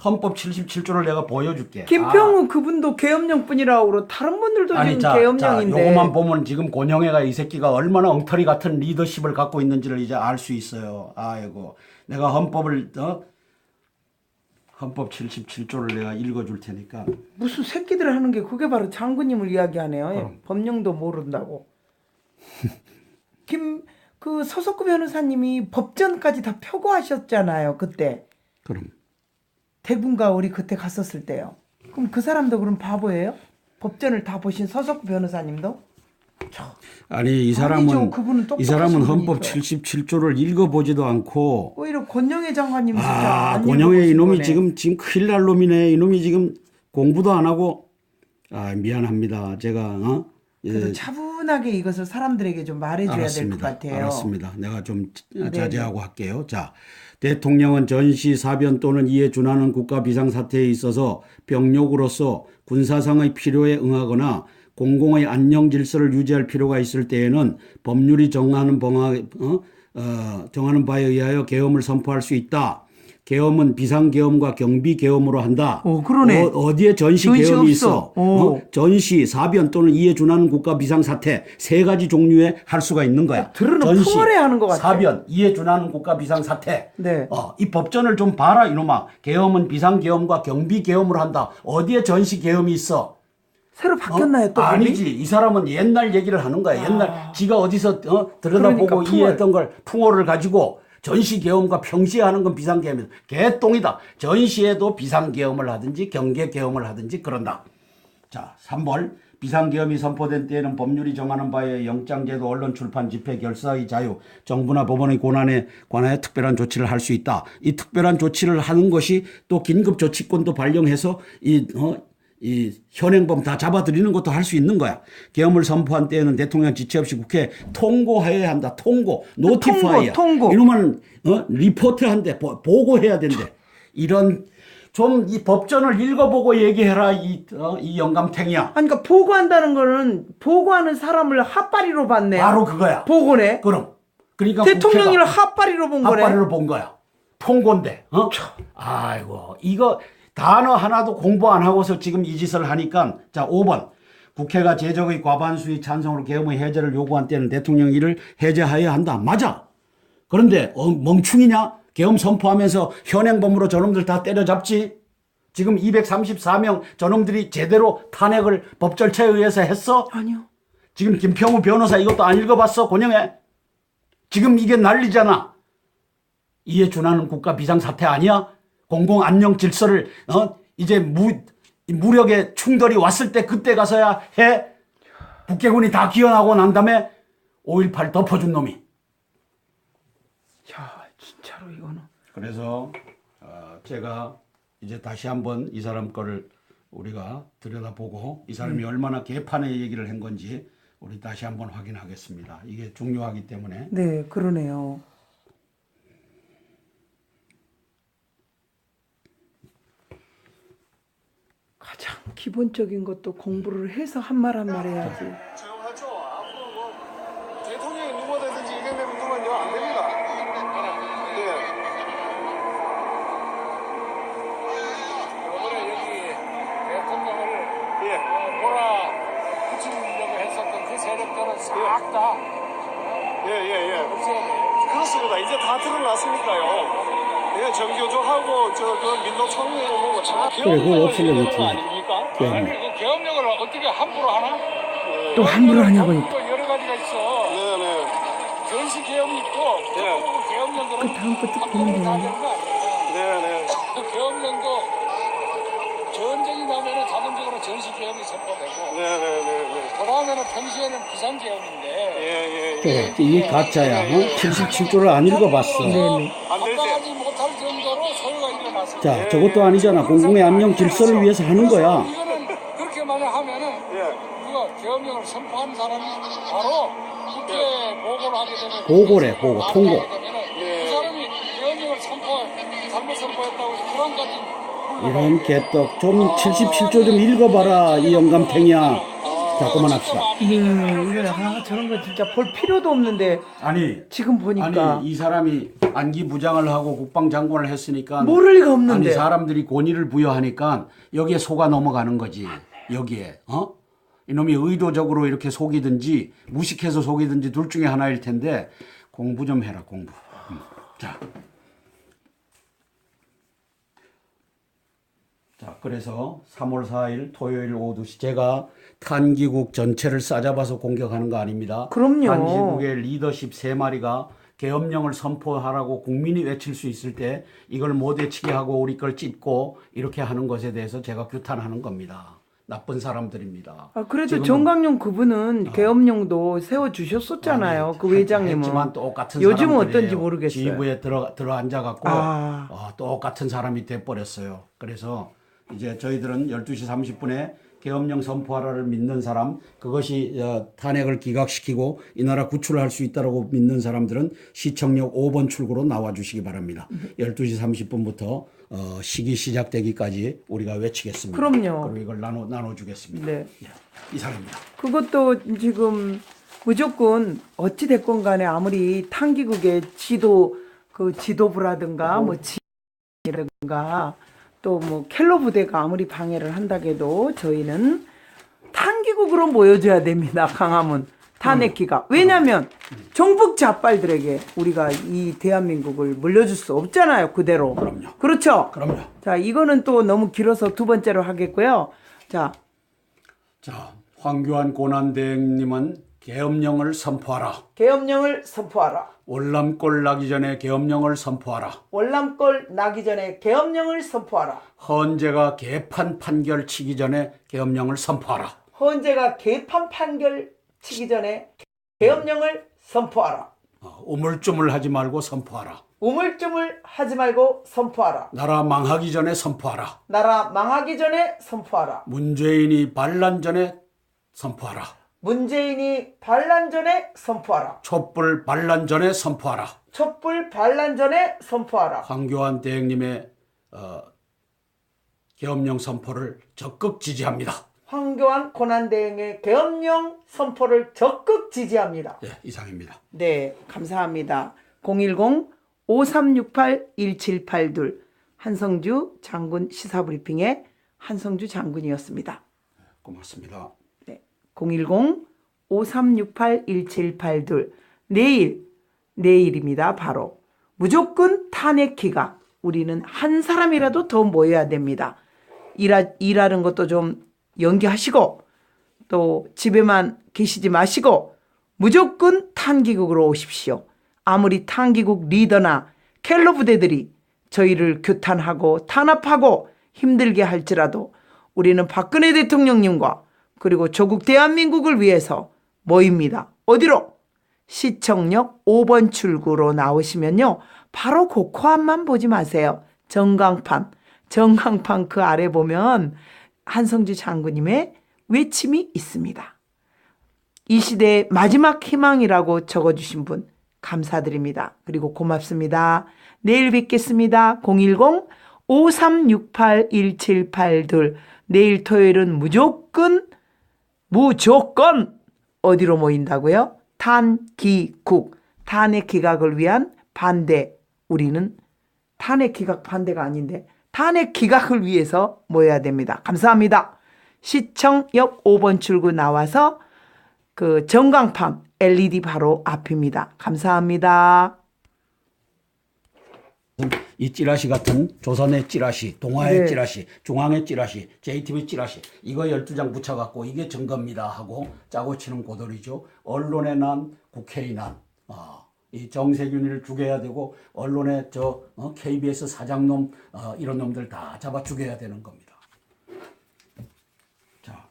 헌법 77조를 내가 보여줄게. 김평우 그분도 계엄령뿐이라고 그러고 다른 분들도 지금 계엄령인데. 요거만 보면 지금 권영애가 이 새끼가 얼마나 엉터리 같은 리더십을 갖고 있는지를 이제 알 수 있어요. 아이고, 내가 헌법 77조를 내가 읽어줄 테니까. 무슨 새끼들 하는 게 그게 바로 장군님을 이야기하네요. 법령도 모른다고. 그 서석구 변호사님이 법전까지 다 표고하셨잖아요. 그때. 그럼. 대군가 우리 그때 갔었을 때요. 그럼 그 사람도 그럼 바보예요? 법전을 다 보신 서석구 변호사님도? 아니 이 아니죠. 그분은 똑똑하신 이 사람은 헌법 분이죠. 77조를 읽어보지도 않고 오히려 권영애 장관님 진짜 안 권영애 읽어보신 이놈이 거네. 지금 큰일 날 놈이네. 이놈이 지금 공부도 안 하고 미안합니다. 제가 그래서 차분하게 이것을 사람들에게 좀 말해줘야 될 것 같아요. 알았습니다. 내가 좀 네, 자제하고 할게요. 자, 대통령은 전시, 사변 또는 이에 준하는 국가 비상사태에 있어서 병력으로서 군사상의 필요에 응하거나 공공의 안녕 질서를 유지할 필요가 있을 때에는 법률이 정하는 바에 의하여 계엄을 선포할 수 있다. 계엄은 비상계엄과 경비계엄으로 한다. 그러네. 어디에 전시계엄이 전시 있어? 없어. 전시, 사변 또는 이에 준하는 국가 비상사태 세 가지 종류의 할 수가 있는 거야. 들으는 전시, 풍월해 하는 것 같아. 사변, 이에 준하는 국가 비상사태. 네. 이 법전을 좀 봐라 이놈아. 계엄은 비상계엄과 경비계엄으로 한다. 어디에 전시계엄이 있어? 새로 바뀌었나요 또? 아니지. 이 사람은 옛날 얘기를 하는 거야. 옛날 지가 어디서 들여다보고 그러니까 풍월. 이해했던 걸 풍어를 가지고 전시계엄과 평시에 하는 건 비상계엄이다. 개똥이다. 전시에도 비상계엄을 하든지 경계계엄을 하든지 그런다. 자, 3번 비상계엄이 선포된 때에는 법률이 정하는 바에 영장제도, 언론 출판, 집회, 결사의 자유, 정부나 법원의 권한에 관하여 특별한 조치를 할 수 있다. 이 특별한 조치를 하는 것이 또 긴급조치권도 발령해서 이 현행범 다 잡아들이는 것도 할 수 있는 거야. 계엄을 선포한 때에는 대통령 지체 없이 국회에 통고해야 한다. 통고, 노티파이야. 통고. 이러면 리포트한대, 보고해야 된대. 이런 좀 이 법전을 읽어보고 얘기해라 이 영감탱이야. 아니, 그러니까 보고한다는 거는 보고하는 사람을 핫바리로 봤네. 바로 그거야. 보고네. 그럼 그러니까 대통령을 핫바리로 본 거네. 핫바리로 본 거야. 통고인데. 아이고 이거 단어 하나도 공부 안 하고서 지금 이 짓을 하니까. 자, 5번. 국회가 제적의 과반수의 찬성으로 계엄의 해제를 요구한 때는 대통령 이를 해제하여야 한다. 맞아. 그런데 멍충이냐? 계엄 선포하면서 현행범으로 저놈들 다 때려잡지. 지금 234명 저놈들이 제대로 탄핵을 법 절차에 의해서 했어? 아니요. 지금 김평우 변호사 이것도 안 읽어봤어? 고영애. 지금 이게 난리잖아. 이에 준하는 국가 비상사태 아니야? 공공 안녕 질서를 이제 무력의 충돌이 왔을 때 그때 가서야 해. 북괴군이 다 기어나고 난 다음에 5.18 덮어준 놈이. 야, 진짜로 이거는. 그래서 제가 이제 다시 한번 이 사람 거를 우리가 들여다보고 이 사람이 얼마나 개판의 얘기를 한 건지 우리 다시 한번 확인하겠습니다. 이게 중요하기 때문에. 네, 그러네요. 가장 기본적인 것도 공부를 해서 한 말 한 말 해야지. 조용하죠. 앞으로 뭐 대통령이 누가 되든지 이겨내면 누구는요 안 됩니다. 예. 이번에 여기 대통령을 예. 몰아붙이려고 했었던 그 세력들은 싹 다 예. 없애야 돼요. 그렇습니다. 이제 다 드러났으니까요. 예, 정교조하고 그 민노총리 뭐고 다 그래, 그거 없애려고 했지. 거 아닙니까? 아니 그 계엄령을 어떻게 함부로 하나? 또 함부로 하냐고. 또 여러 가지가 있어. 네네. 전시 계엄이 있고 예. 그 계엄령들은 그 다음 것도 함부로 보면 다 되는데. 되는 거 아니에요? 네네. 그 계엄령도 전쟁이 나면은 자동적으로 전시 계엄이 선포되고 네네네. 그 다음에는 평시에는 비상 계엄인데 예. 이게 가짜야. 77조를 안 읽어봤어. 네네. 안 되지. 감당하지 못할 정도로 소요가 일어났습니다. 자, 저것도 아니잖아. 공공의 안녕 질서를 위해서 하는 거야. 이거는 그렇게 만약 하면은 예. 그거 계엄령을 선포한 사람이 바로 국회에 보고를 하게 되면 보고래, 보고, 통고. 그 사람이 계엄령을 잘못 선포했다고 해서 불안까지 이런 개떡. 좀 77조 좀 읽어봐라. 이 영감탱이야. 자, 그만합시다. 이거 저런 거 진짜 볼 필요도 없는데 아니, 지금 보니까 아니 이 사람이 안기 부장을 하고 국방장관을 했으니까 모를 리가 없는데. 아니 사람들이 권위를 부여하니까 여기에 속아 넘어가는 거지. 여기에 이놈이 의도적으로 이렇게 속이든지 무식해서 속이든지 둘 중에 하나일 텐데 공부 좀 해라 공부. 자, 그래서 3월 4일 토요일 오후 2시 제가 탄기국 전체를 싸잡아서 공격하는 거 아닙니다. 그럼요. 탄기국의 리더십 3마리가 계엄령을 선포하라고 국민이 외칠 수 있을 때 이걸 못 외치게 하고 우리 걸 찢고 이렇게 하는 것에 대해서 제가 규탄하는 겁니다. 나쁜 사람들입니다. 그래도 지금은- 정강용 그분은 계엄령도 세워주셨었잖아요. 아니, 그 회장님은. 했지만 똑같은 요즘은 사람들이에요. 어떤지 모르겠어요. 지휘부에 들어 앉아갖고 아. 똑같은 사람이 돼버렸어요. 그래서 이제 저희들은 12시 30분에 계엄령 선포하라를 믿는 사람, 그것이 탄핵을 기각시키고 이 나라 구출할 수 있다고 믿는 사람들은 시청역 5번 출구로 나와주시기 바랍니다. 12시 30분부터 시기 시작되기까지 우리가 외치겠습니다. 그럼요. 그리고 이걸 나눠주겠습니다. 네. 이상입니다. 그것도 지금 무조건 어찌 됐건 간에 아무리 탄기국의 지도부라든가 뭐 지라든가 또 뭐 켈러 부대가 아무리 방해를 한다해도 저희는 탄기국으로 모여줘야 됩니다. 강함은 탄핵기가. 왜냐하면 정북 좌빨들에게 우리가 이 대한민국을 물려줄 수 없잖아요. 그대로. 그럼요. 그렇죠? 그럼요. 자, 이거는 또 너무 길어서 두 번째로 하겠고요. 자, 황교안 고난대행님은 계엄령을 선포하라. 계엄령을 선포하라. 월남골 나기 전에 계엄령을 선포하라. 월남골 나기 전에 계엄령을 선포하라. 헌재가 개판 판결 치기 전에 계엄령을 선포하라. 헌재가 개판 판결 치기 전에 계엄령을 선포하라. 우물쭈물하지 말고 선포하라. 우물쭈물 하지 말고 선포하라. 나라 망하기 전에 선포하라. 나라 망하기 전에 선포하라. 문재인이 반란 전에 선포하라. 문재인이 반란 전에 선포하라. 촛불 반란 전에 선포하라. 촛불 반란 전에 선포하라. 황교안 대행님의 계엄령 선포를 적극 지지합니다. 황교안 권한대행의 계엄령 선포를 적극 지지합니다. 예, 이상입니다. 네, 감사합니다. 010-5368-1782 한성주 장군 시사브리핑의 한성주 장군이었습니다. 고맙습니다. 네, 010-5368-1782 내일입니다. 바로 무조건 탄핵 기각. 우리는 한 사람이라도 더 모여야 됩니다. 일하는 것도 좀 연기하시고 또 집에만 계시지 마시고 무조건 탄기국으로 오십시오. 아무리 탄기국 리더나 켈러 부대들이 저희를 규탄하고 탄압하고 힘들게 할지라도 우리는 박근혜 대통령님과 그리고 조국 대한민국을 위해서 모입니다. 어디로? 시청역 5번 출구로 나오시면요. 바로 그 코앞만 보지 마세요. 전광판 그 아래 보면 한성주 장군님의 외침이 있습니다. 이 시대의 마지막 희망이라고 적어주신 분 감사드립니다. 그리고 고맙습니다. 내일 뵙겠습니다. 010-5368-1782 내일 토요일은 무조건 어디로 모인다고요? 탄기국, 탄핵 기각을 위한 반대. 우리는 탄핵 기각 반대가 아닌데 탄핵 기각을 위해서 모여야 됩니다. 감사합니다. 시청역 5번 출구 나와서 그 전광판 LED 바로 앞입니다. 감사합니다. 이 찌라시 같은 조선의 찌라시, 동아의 네. 찌라시, 중앙의 찌라시, JTB 찌라시 이거 12장 붙여갖고 이게 증거입니다 하고 짜고 치는 고돌이죠. 언론의 난, 국회의 난. 이 정세균이를 죽여야 되고 언론의 KBS 사장놈 이런 놈들 다 잡아 죽여야 되는 겁니다. 자,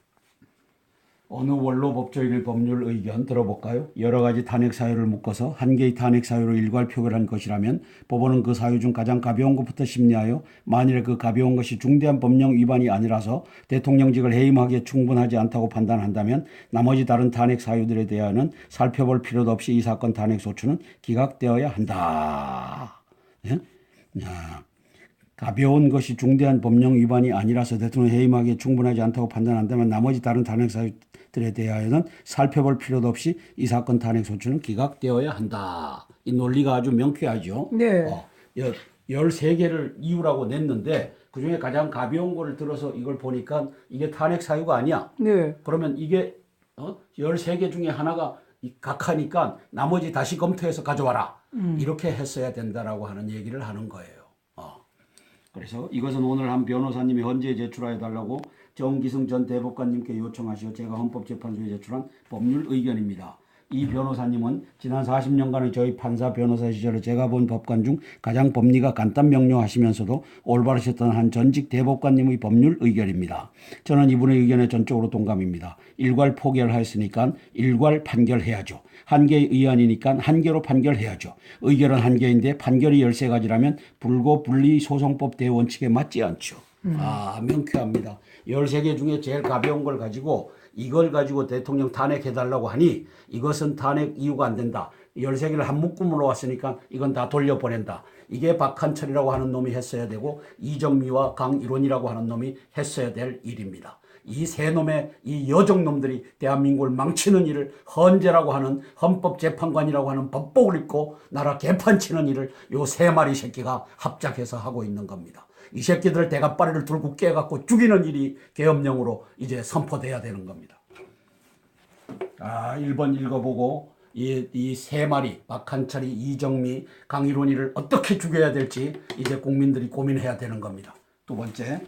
어느 원로 법조인의 법률 의견 들어볼까요? 여러 가지 탄핵 사유를 묶어서 한 개의 탄핵 사유로 일괄 표결한 것이라면 법원은 그 사유 중 가장 가벼운 것부터 심리하여 만일에 그 가벼운 것이 중대한 법령 위반이 아니라서 대통령직을 해임하기에 충분하지 않다고 판단한다면 나머지 다른 탄핵 사유들에 대하여는 살펴볼 필요도 없이 이 사건 탄핵 소추는 기각되어야 한다. 예? 가벼운 것이 중대한 법령 위반이 아니라서 대통령 해임하기에 충분하지 않다고 판단한다면 나머지 다른 탄핵 사유들에 대하여는 살펴볼 필요도 없이 이 사건 탄핵 소추는 기각되어야 한다. 이 논리가 아주 명쾌하죠. 네. 13개를 이유라고 냈는데 그중에 가장 가벼운 거를 들어서 이걸 보니까 이게 탄핵 사유가 아니야. 네. 그러면 이게 13개 중에 하나가 각하니까 나머지 다시 검토해서 가져와라. 이렇게 했어야 된다라고 하는 얘기를 하는 거예요. 그래서 이것은 오늘 한 변호사님이 헌재에 제출하여 달라고 정기승 전 대법관님께 요청하시어 제가 헌법재판소에 제출한 법률 의견입니다. 이 변호사님은 지난 40년간의 저희 판사 변호사 시절에 제가 본 법관 중 가장 법리가 간단 명료하시면서도 올바르셨던 한 전직 대법관님의 법률 의견입니다. 저는 이분의 의견에 전적으로 동감입니다. 일괄 포결하였으니까 일괄 판결해야죠. 한 개의 의안이니까 한 개로 판결해야죠. 의결은 한 개인데 판결이 13가지라면 불고 불리 소송법 대원칙에 맞지 않죠. 명쾌합니다. 13개 중에 제일 가벼운 걸 가지고 이걸 가지고 대통령 탄핵해달라고 하니 이것은 탄핵 이유가 안 된다. 13개를 한 묶음으로 왔으니까 이건 다 돌려보낸다. 이게 박한철이라고 하는 놈이 했어야 되고 이정미와 강일원이라고 하는 놈이 했어야 될 일입니다. 이 세 놈의 이 여종놈들이 대한민국을 망치는 일을 헌재라고 하는 헌법재판관이라고 하는 법복을 입고 나라 개판치는 일을 요 세 마리 새끼가 합작해서 하고 있는 겁니다. 이 새끼들 대가빠리를 들고 깨갖고 죽이는 일이 계엄령으로 이제 선포돼야 되는 겁니다. 1번 읽어보고 이 세 마리 박한철이, 이정미, 강일원이를 어떻게 죽여야 될지 이제 국민들이 고민해야 되는 겁니다. 두 번째,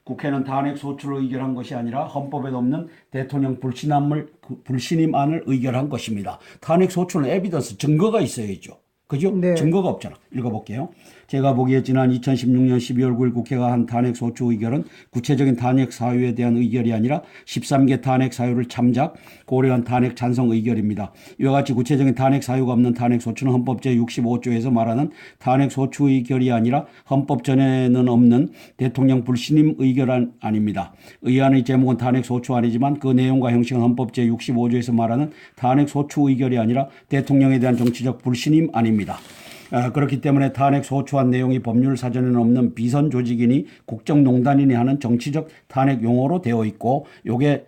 국회는 탄핵 소추를 의결한 것이 아니라 헌법에 없는 대통령 불신임안을 의결한 것입니다. 탄핵 소추는 에비던스, 증거가 있어야죠. 그죠? 네. 증거가 없잖아. 읽어볼게요. 제가 보기에 지난 2016년 12월 9일 국회가 한 탄핵 소추 의결은 구체적인 탄핵 사유에 대한 의결이 아니라 13개 탄핵 사유를 참작 고려한 탄핵 찬성 의결입니다. 이와 같이 구체적인 탄핵 사유가 없는 탄핵 소추는 헌법 제65조에서 말하는 탄핵 소추 의결이 아니라 헌법 전에는 없는 대통령 불신임 의결안 아닙니다. 의안의 제목은 탄핵 소추안이지만 그 내용과 형식은 헌법 제65조에서 말하는 탄핵 소추 의결이 아니라 대통령에 대한 정치적 불신임 아닙니다. 그렇기 때문에 탄핵 소추안 내용이 법률 사전에는 없는 비선 조직이니 국정농단이니 하는 정치적 탄핵 용어로 되어 있고 요게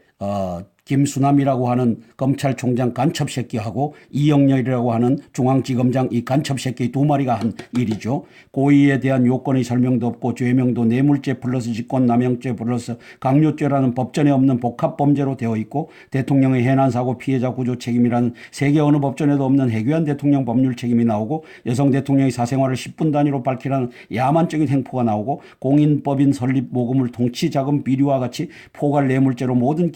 김수남이라고 하는 검찰총장 간첩 새끼하고 이영렬이라고 하는 중앙지검장 이 간첩 새끼 두 마리가 한 일이죠. 고의에 대한 요건의 설명도 없고 죄명도 뇌물죄 플러스 직권남용죄 플러스 강요죄라는 법전에 없는 복합범죄로 되어 있고 대통령의 해난사고 피해자 구조 책임이라는 세계 어느 법전에도 없는 해괴한 대통령 법률 책임이 나오고 여성 대통령의 사생활을 10분 단위로 밝히라는 야만적인 행포가 나오고 공인법인 설립 모금을 통치자금 비리와 같이 포괄 뇌물죄로 모든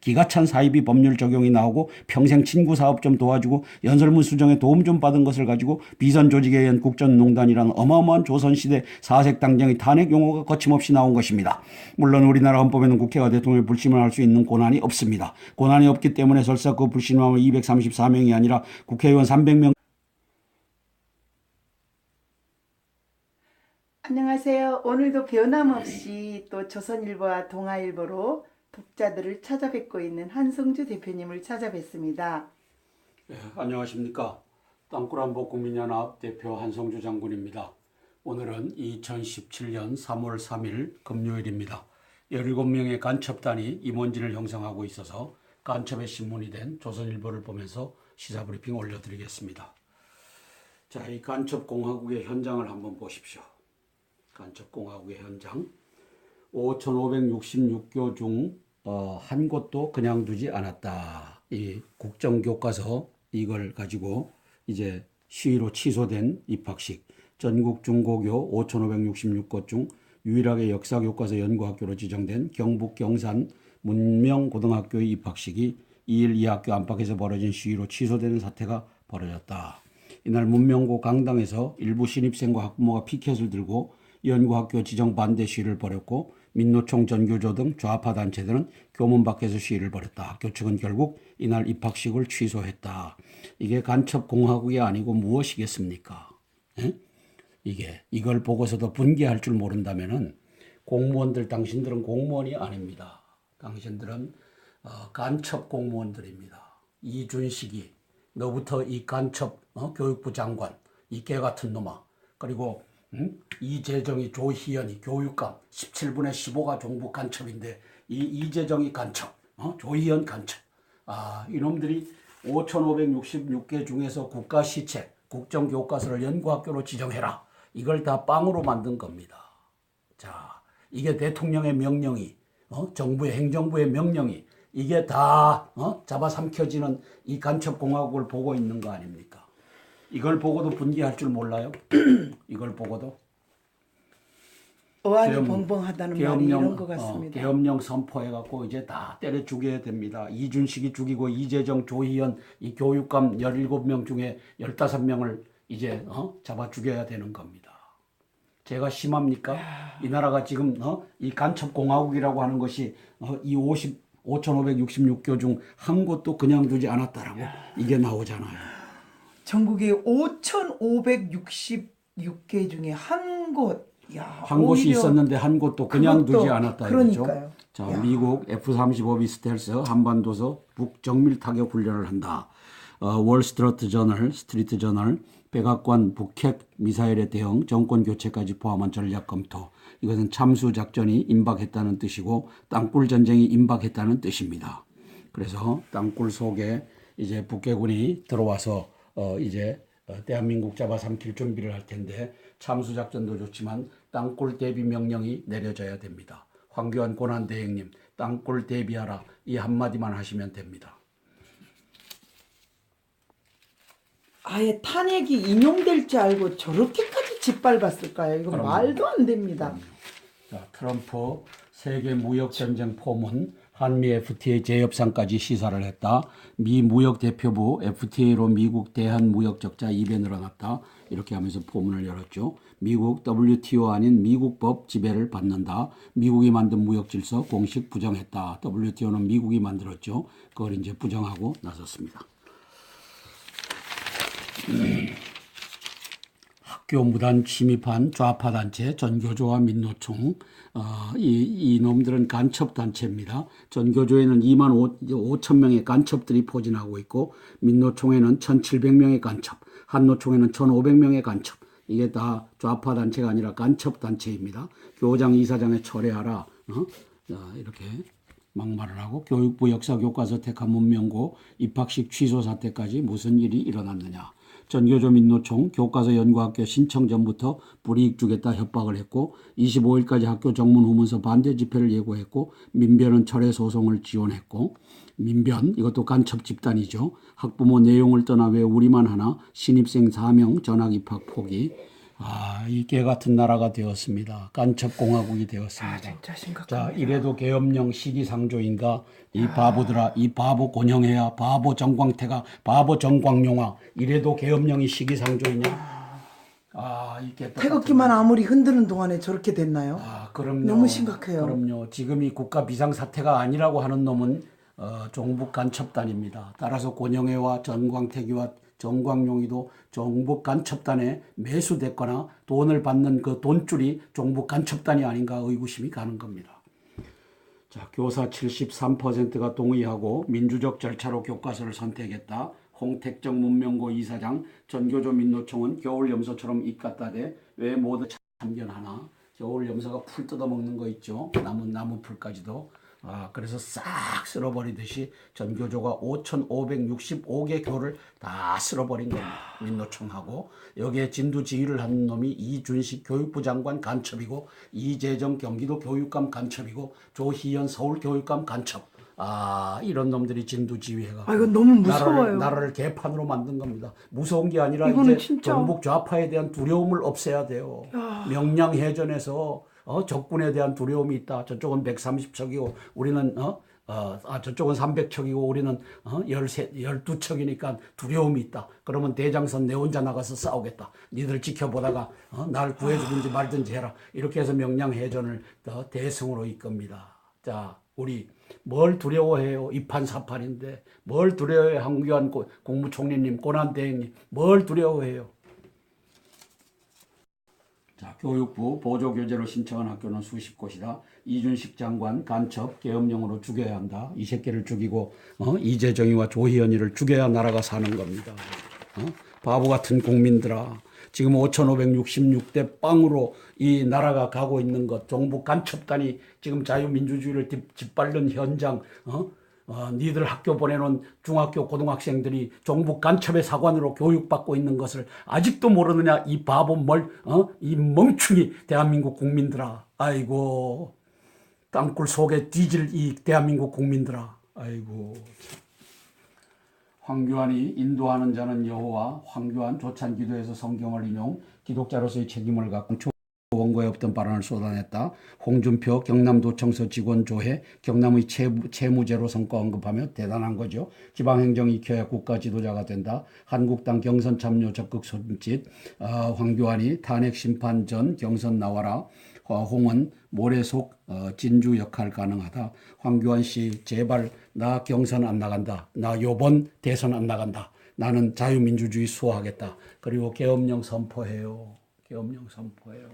기가찬 사이비 법률 적용이 나오고 평생 친구 사업 좀 도와주고 연설문 수정에 도움 좀 받은 것을 가지고 비선 조직에 의한 국정농단이라는 어마어마한 조선시대 사색 당정의 탄핵 용어가 거침없이 나온 것입니다. 물론 우리나라 헌법에는 국회가 대통령의 불신임을 할 수 있는 권한이 없습니다. 권한이 없기 때문에 설사 그 불신임하면 234명이 아니라 국회의원 300명 안녕하세요. 오늘도 변함없이 또 조선일보와 동아일보로 독자들을 찾아뵙고 있는 한성주 대표님을 찾아뵙습니다. 네, 안녕하십니까. 땅굴한복국민연합 대표 한성주 장군입니다. 오늘은 2017년 3월 3일 금요일입니다. 17명의 간첩단이 임원진을 형성하고 있어서 간첩의 신문이 된 조선일보를 보면서 시사브리핑 올려드리겠습니다. 자, 이 간첩공화국의 현장을 한번 보십시오. 간첩공화국의 현장. 5,566교 중 한 곳도 그냥 두지 않았다. 이 국정교과서 이걸 가지고 이제 시위로 취소된 입학식. 전국 중고교 5,566곳 중 유일하게 역사교과서 연구학교로 지정된 경북 경산 문명고등학교의 입학식이 2일 이 학교 안팎에서 벌어진 시위로 취소되는 사태가 벌어졌다. 이날 문명고 강당에서 일부 신입생과 학부모가 피켓을 들고 연구학교 지정 반대 시위를 벌였고 민노총 전교조 등 좌파 단체들은 교문 밖에서 시위를 벌였다. 학교 측은 결국 이날 입학식을 취소했다. 이게 간첩공화국이 아니고 무엇이겠습니까? 에? 이걸 보고서도 분개할 줄 모른다면은 공무원들 당신들은 공무원이 아닙니다. 당신들은 간첩 공무원들입니다. 이준식이 너부터 이 간첩 교육부 장관 이 개 같은 놈아 그리고 이재정이 조희연이 교육감 17분의 15가 종북 간첩인데 이재정이 간첩 조희연 간첩 이놈들이 5,566개 중에서 국가시책 국정교과서를 연구학교로 지정해라 이걸 다 빵으로 만든 겁니다. 자 이게 대통령의 명령이 정부의 행정부의 명령이 이게 다 잡아삼켜지는 이 간첩공화국을 보고 있는 거 아닙니까? 이걸 보고도 분개할 줄 몰라요? 이걸 보고도? 어안이 벙벙하다는 말이 이런 것 같습니다. 계엄령 선포해갖고 이제 다 때려 죽여야 됩니다. 이준식이 죽이고 이재정, 조희연 이 교육감 17명 중에 15명을 이제 잡아 죽여야 되는 겁니다. 제가 심합니까? 이 나라가 지금 이 간첩공화국이라고 하는 것이 이 5,566교 중 한 곳도 그냥 두지 않았다라고 이게 나오잖아요. 전국에 5,566개 중에 한 곳. 한 곳이 있었는데 한 곳도 그냥 두지 않았다. 그러니까요. 자, 미국 F-35B 스텔스 한반도서 북정밀 타격 훈련을 한다. 월스트리트 저널, 백악관 북핵 미사일에 대응 정권 교체까지 포함한 전략 검토. 이것은 참수 작전이 임박했다는 뜻이고 땅굴 전쟁이 임박했다는 뜻입니다. 그래서 땅굴 속에 이제 북해군이 들어와서 이제 대한민국 잡아삼킬 준비를 할 텐데 참수 작전도 좋지만 땅굴 대비 명령이 내려져야 됩니다. 황교안 고난대행님 땅굴 대비하라 이 한마디만 하시면 됩니다. 아예 탄핵이 인용될 줄 알고 저렇게까지 짓밟았을까요? 이거 그럼요. 말도 안 됩니다. 자, 트럼프 세계 무역 전쟁 포문 한미 FTA 재협상까지 시사를 했다. 미 무역 대표부 FTA로 미국 대한 무역 적자 2배 늘어났다. 이렇게 하면서 포문을 열었죠. 미국 WTO 아닌 미국법 지배를 받는다. 미국이 만든 무역 질서 공식 부정했다. WTO는 미국이 만들었죠. 그걸 이제 부정하고 나섰습니다. 학교 무단 침입한 좌파 단체 전교조와 민노총, 이 놈들은 간첩 단체입니다. 전교조에는 2만 5천 명의 간첩들이 포진하고 있고, 민노총에는 1,700명의 간첩, 한노총에는 1,500명의 간첩. 이게 다 좌파 단체가 아니라 간첩 단체입니다. 교장 이사장에 철회하라. 이렇게 막말을 하고, 교육부 역사교과서 택한 문명고 입학식 취소 사태까지 무슨 일이 일어났느냐. 전교조 민노총 교과서 연구학교 신청 전부터 불이익 주겠다 협박을 했고, 25일까지 학교 정문 후문서 반대 집회를 예고했고, 민변은 철회 소송을 지원했고, 민변 이것도 간첩 집단이죠. 학부모 내용을 떠나 왜 우리만 하나, 신입생 4명 전학 입학 포기. 이 개 같은 나라가 되었습니다. 간첩 공화국이 되었습니다. 진짜 심각합니다. 자, 이래도 계엄령 시기상조인가? 이 바보들아, 이 바보 권영해야, 바보 정광태가, 바보 정광용아, 이래도 계엄령이 시기상조이냐? 이게 태극기만 아무리 흔드는 동안에 저렇게 됐나요? 그럼요. 너무 심각해요. 그럼요. 지금이 국가 비상사태가 아니라고 하는 놈은 종북 간첩단입니다. 따라서 권영애와 전광태기와 정광용이도 종북 간첩단에 매수됐거나 돈을 받는 그 돈줄이 종북 간첩단이 아닌가 의구심이 가는 겁니다. 자, 교사 73%가 동의하고 민주적 절차로 교과서를 선택했다. 홍택정 문명고 이사장, 전교조 민노총은 겨울 염소처럼 입 갖다 대 왜 모두 참견하나. 겨울 염소가 풀 뜯어먹는 거 있죠. 나무 풀까지도. 그래서 싹 쓸어버리듯이 전교조가 5,565개 교를 다 쓸어버린 겁니다. 민노총하고. 여기에 진두지휘를 하는 놈이 이준식 교육부 장관 간첩이고, 이재정 경기도 교육감 간첩이고, 조희연 서울교육감 간첩. 이런 놈들이 진두지휘해가. 이거 너무 무서워요. 나라를 개판으로 만든 겁니다. 무서운 게 아니라 이거는 이제 진짜... 정북 좌파에 대한 두려움을 없애야 돼요. 명량해전에서 적군에 대한 두려움이 있다. 저쪽은 130척이고 우리는 저쪽은 300척이고 우리는 12척이니까 두려움이 있다. 그러면 대장선 내 혼자 나가서 싸우겠다. 니들 지켜보다가 날 구해주든지 말든지 해라. 이렇게 해서 명량해전을 대승으로 이끕니다. 자, 우리 뭘 두려워해요? 이판사판인데 뭘 두려워해요? 황교안 국무총리님, 고난대행님 뭘 두려워해요? 자, 교육부 보조교재로 신청한 학교는 수십 곳이다. 이준식 장관 간첩 계엄령으로 죽여야 한다. 이 새끼를 죽이고 이재정이와 조희연이를 죽여야 나라가 사는 겁니다. 바보 같은 국민들아. 지금 5,566대 빵으로 이 나라가 가고 있는 것, 종북 간첩단이 지금 자유민주주의를 짓밟는 현장, 니들 학교 보내놓은 중학교 고등학생들이 종북 간첩의 사관으로 교육받고 있는 것을 아직도 모르느냐, 이 바보 이 멍충이 대한민국 국민들아. 아이고, 땅굴 속에 뒤질 이 대한민국 국민들아. 아이고. 황교안이 인도하는 자는 여호와, 황교안 조찬 기도에서 성경을 인용, 기독자로서의 책임을 갖고 원고에 없던 발언을 쏟아냈다. 홍준표 경남도청서 직원 조회, 경남의 채무제로 성과 언급하며 대단한 거죠. 지방행정이 익혀야 국가 지도자가 된다. 한국당 경선 참여 적극 손짓, 황교안이 탄핵 심판 전 경선 나와라. 홍은 모래속 진주 역할 가능하다. 황교안 씨 제발 나 경선 안 나간다. 나 요번 대선 안 나간다. 나는 자유민주주의 수호하겠다. 그리고 계엄령 선포해요. 계엄령 선포해요.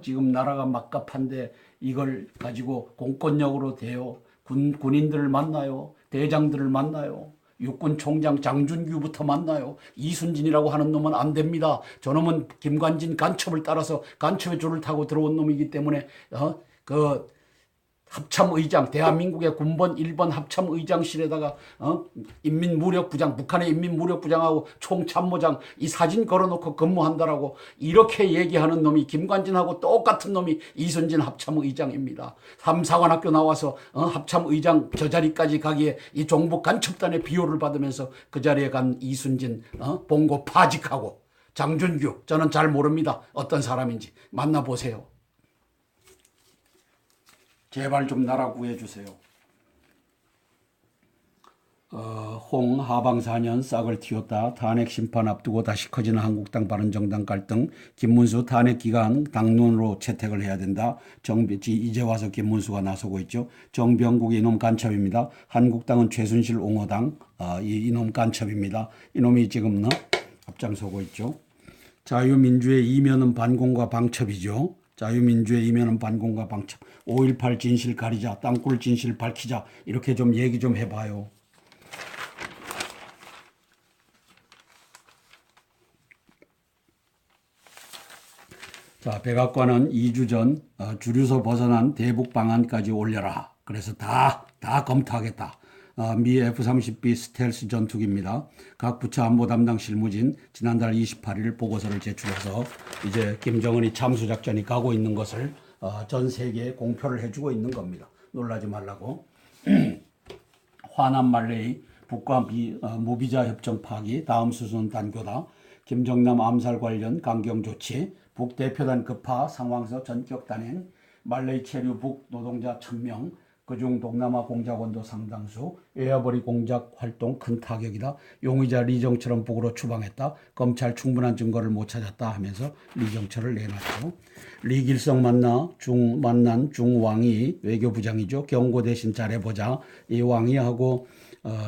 지금 나라가 막갑한데 이걸 가지고 공권력으로 대요. 군인들을 만나요. 대장들을 만나요. 육군 총장 장준규부터 만나요. 이순진이라고 하는 놈은 안 됩니다. 저놈은 김관진 간첩을 따라서 간첩의 줄을 타고 들어온 놈이기 때문에 합참의장, 대한민국의 군번 1번 합참의장실에다가 인민무력부장, 북한의 인민무력부장하고 총참모장 이 사진 걸어놓고 근무한다라고 이렇게 얘기하는 놈이 김관진하고 똑같은 놈이 이순진 합참의장입니다. 3사관학교 나와서 합참의장 저 자리까지 가기에 이 종북 간첩단의 비호를 받으면서 그 자리에 간 이순진 봉고 파직하고 장준규, 저는 잘 모릅니다. 어떤 사람인지 만나보세요. 제발 좀 나라 구해주세요. 홍 하방 4년 싹을 틔웠다. 탄핵 심판 앞두고 다시 커지는 한국당 바른정당 갈등. 김문수 탄핵 기간 당론으로 채택을 해야 된다. 이제 와서 김문수가 나서고 있죠. 정병국이 이놈 간첩입니다. 한국당은 최순실 옹호당 이놈 간첩입니다. 이놈이 지금 앞장서고 있죠. 자유민주의 이면은 반공과 방첩이죠. 자유민주의 이면은 반공과 방첩. 5.18 진실 가리자. 땅굴 진실 밝히자. 이렇게 좀 얘기 좀 해봐요. 자, 백악관은 2주 전 주류소 벗어난 대북 방안까지 올려라. 그래서 다 검토하겠다. 미 F-30B 스텔스 전투기입니다. 각 부처 안보 담당 실무진 지난달 28일 보고서를 제출해서 이제 김정은이 참수작전이 가고 있는 것을 전 세계에 공표를 해주고 있는 겁니다. 놀라지 말라고. 화남 말레이 북과 무비자 협정 파기 다음 수순 단교다. 김정남 암살 관련 강경 조치, 북 대표단 급파 상황서 전격 단행, 말레이 체류 북 노동자 1000명, 그중 동남아 공작원도 상당수, 외화벌이 공작 활동 큰 타격이다. 용의자 리정철은 북으로 추방했다. 검찰 충분한 증거를 못 찾았다 하면서 리정철을 내놨죠. 리길성 만난 중왕이 외교부장이죠. 경고 대신 잘해보자. 이 왕이하고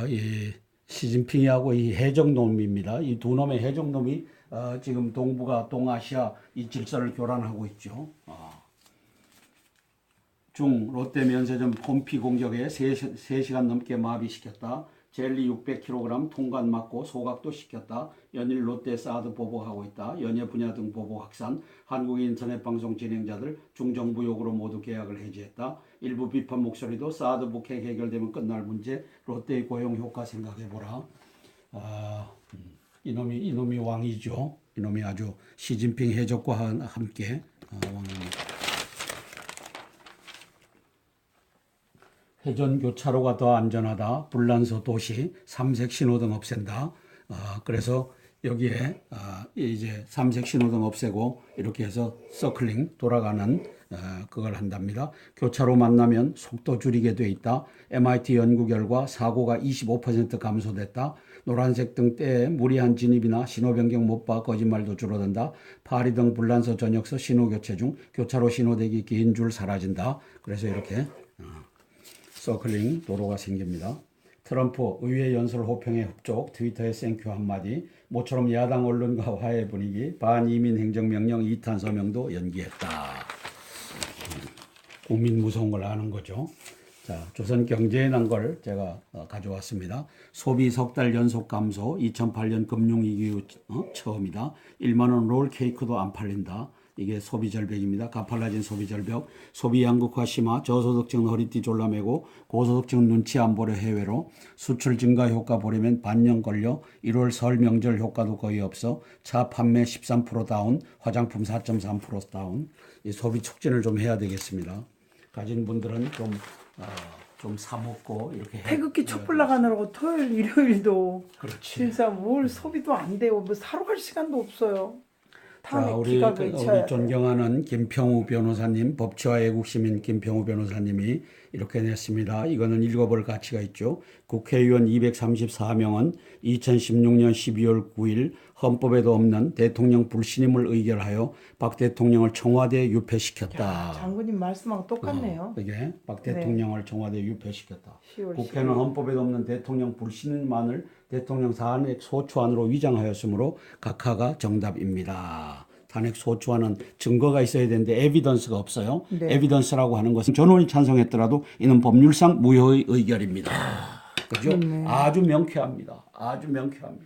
이 시진핑이하고 이 해적놈입니다. 이 두 놈의 해적놈이 지금 동북아, 동아시아 이 질서를 교란하고 있죠. 중 롯데 면세점 홈피 공격에 3시간 넘게 마비시켰다. 젤리 600kg 통관 맞고 소각도 시켰다. 연일 롯데 사드 보복하고 있다. 연예 분야 등 보복 확산. 한국 인터넷 방송 진행자들 중정부 요구로 모두 계약을 해지했다. 일부 비판 목소리도 사드 북핵 해결되면 끝날 문제. 롯데의 고용 효과 생각해보라. 이놈이 왕이죠. 이놈이 아주 시진핑 해적과 함께 왕입니다. 회전 교차로가 더 안전하다. 불란서 도시 삼색 신호등 없앤다. 그래서 여기에 이제 삼색 신호등 없애고 이렇게 해서 서클링 돌아가는 그걸 한답니다. 교차로 만나면 속도 줄이게 돼 있다. MIT 연구 결과 사고가 25% 감소됐다. 노란색 등대에 무리한 진입이나 신호 변경 못 봐 거짓말도 줄어든다. 파리 등 불란서 전역서 신호 교체 중 교차로 신호대기 긴 줄 사라진다. 그래서 이렇게 서클링 도로가 생깁니다. 트럼프 의회 연설 호평에 흡족, 트위터에 땡큐 한마디, 모처럼 야당 언론과 화해 분위기, 반이민 행정명령 2탄 서명도 연기했다. 국민 무서운 걸 아는 거죠. 자, 조선경제에 난 걸 제가 가져왔습니다. 소비 석 달 연속 감소, 2008년 금융위기 이후 처음이다. 1만 원 롤 케이크도 안 팔린다. 이게 소비 절벽입니다. 가팔라진 소비 절벽, 소비 양극화 심화, 저소득층은 허리띠 졸라매고 고소득층은 눈치 안 보려 해외로, 수출 증가 효과 보려면 반년 걸려, 1월 설 명절 효과도 거의 없어, 차 판매 13% 다운, 화장품 4.3% 다운. 이 소비 촉진을 좀 해야 되겠습니다. 가진 분들은 좀 사먹고 이렇게 태극기 촛불 나가느라고 토요일 일요일도 그렇지. 진짜 뭘 소비도 안 돼요. 뭐 사러 갈 시간도 없어요. 자, 탄핵 우리 기각 외쳐야 돼. 존경하는 김평우 변호사님, 법치와 애국시민 김평우 변호사님이 이렇게 냈습니다. 이거는 읽어볼 가치가 있죠. 국회의원 234명은 2016년 12월 9일 헌법에도 없는 대통령 불신임을 의결하여 박 대통령을 청와대에 유폐시켰다. 야, 장군님 말씀하고 똑같네요. 이게 박 대통령을 청와대에 유폐시켰다. 10월 국회는 10일. 헌법에도 없는 대통령 불신임만을 대통령 탄핵 소추안으로 위장하였으므로 각하가 정답입니다. 탄핵 소추안은 증거가 있어야 되는데 에비던스가 없어요. 네. 에비던스라고 하는 것은 전원이 찬성했더라도 이는 법률상 무효의 의결입니다. 그죠? 아주 명쾌합니다. 아주 명쾌합니다.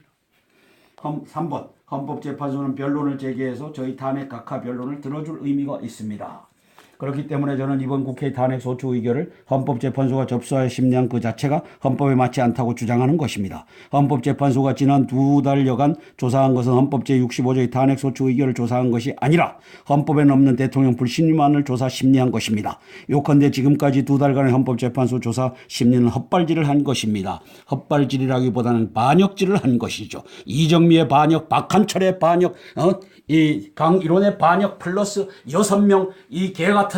3번 헌법재판소는 변론을 제기해서 저희 탄핵 각하 변론을 들어줄 의미가 있습니다. 그렇기 때문에 저는 이번 국회 탄핵 소추 의결을 헌법재판소가 접수하여 심리한 그 자체가 헌법에 맞지 않다고 주장하는 것입니다. 헌법재판소가 지난 2달여간 조사한 것은 헌법 제65조의 탄핵 소추 의결을 조사한 것이 아니라 헌법에는 없는 대통령 불신임안을 조사 심리한 것입니다. 요컨대 지금까지 2달간의 헌법재판소 조사 심리는 헛발질을 한 것입니다. 헛발질이라기보다는 반역질을 한 것이죠. 이정미의 반역, 박한철의 반역, 이 강일원의 반역 플러스 6명 이 개 같은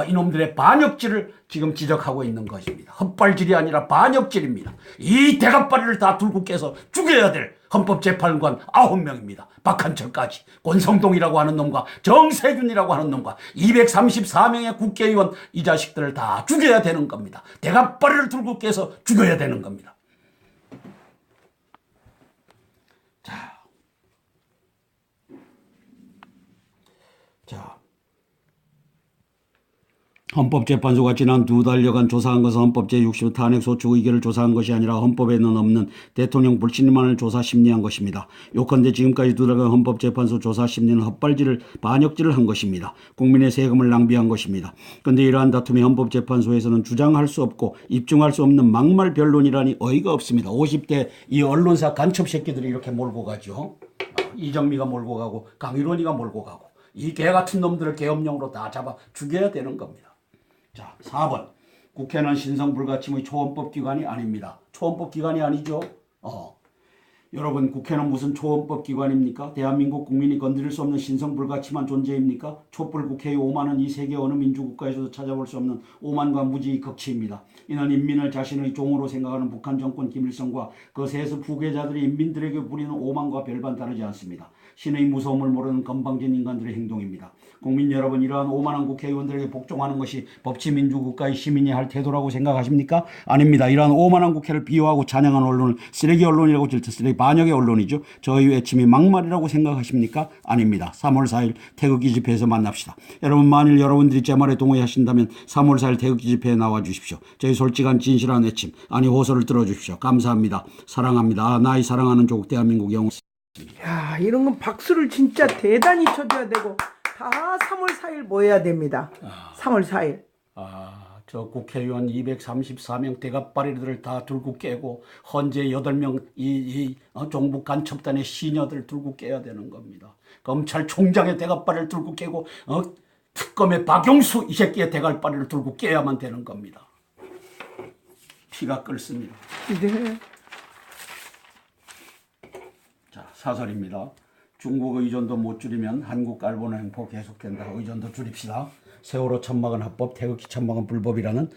이놈들의 반역질을 지금 지적하고 있는 것입니다. 헛발질이 아니라 반역질입니다. 이 대가빠리를 다 들고 깨서 죽여야 될 헌법재판관 9명입니다. 박한철까지, 권성동이라고 하는 놈과 정세균이라고 하는 놈과 234명의 국회의원, 이 자식들을 다 죽여야 되는 겁니다. 대가빠리를 들고 깨서 죽여야 되는 겁니다. 자, 헌법재판소가 지난 2달여간 조사한 것은 헌법 제60 탄핵소추 의결을 조사한 것이 아니라 헌법에는 없는 대통령 불신임안을 조사 심리한 것입니다. 요컨대 지금까지 2달간 헌법재판소 조사 심리는 헛발질을 반역질을 한 것입니다. 국민의 세금을 낭비한 것입니다. 그런데 이러한 다툼이 헌법재판소에서는 주장할 수 없고 입증할 수 없는 막말 변론이라니 어이가 없습니다. 50대 이 언론사 간첩 새끼들이 이렇게 몰고 가죠. 이정미가 몰고 가고 강일원이가 몰고 가고 이 개 같은 놈들을 계엄령으로 다 잡아 죽여야 되는 겁니다. 자, 4번. 국회는 신성불가침의 초헌법기관이 아닙니다. 초헌법기관이 아니죠. 여러분, 국회는 무슨 초헌법기관입니까? 대한민국 국민이 건드릴 수 없는 신성불가침한 존재입니까? 촛불국회의 오만은 이 세계 어느 민주국가에서도 찾아볼 수 없는 오만과 무지의 극치입니다. 이는 인민을 자신의 종으로 생각하는 북한 정권 김일성과 그 세습 후계자들이 인민들에게 부리는 오만과 별반 다르지 않습니다. 신의 무서움을 모르는 건방진 인간들의 행동입니다. 국민 여러분, 이러한 오만한 국회의원들에게 복종하는 것이 법치민주국가의 시민이 할 태도라고 생각하십니까? 아닙니다. 이러한 오만한 국회를 비호하고 찬양한 언론을 쓰레기 언론이라고 질투쓰레기 반역의 언론이죠. 저희 외침이 막말이라고 생각하십니까? 아닙니다. 3월 4일 태극기 집회에서 만납시다. 여러분, 만일 여러분들이 제 말에 동의하신다면 3월 4일 태극기 집회에 나와 주십시오. 저희 솔직한 진실한 외침, 아니 호소를 들어주십시오. 감사합니다. 사랑합니다. 나의 사랑하는 조국 대한민국 영웅. 야, 이런 건 박수를 진짜 대단히 쳐줘야 되고 다 3월 4일 모여야 됩니다. 3월 4일. 저 국회의원 234명 대가빠리들을 다 들고 깨고 헌재 8명 종북 간첩단의 시녀들 들고 깨야 되는 겁니다. 검찰총장의 대가빠리를 들고 깨고 특검의 박용수 이 새끼의 대가빠리를 들고 깨야만 되는 겁니다. 피가 끓습니다. 네. 자, 사설입니다. 중국 의존도 못 줄이면 한국 깔보는 행포 계속된다. 의존도 줄입시다. 세월호 천막은 합법, 태극기 천막은 불법이라는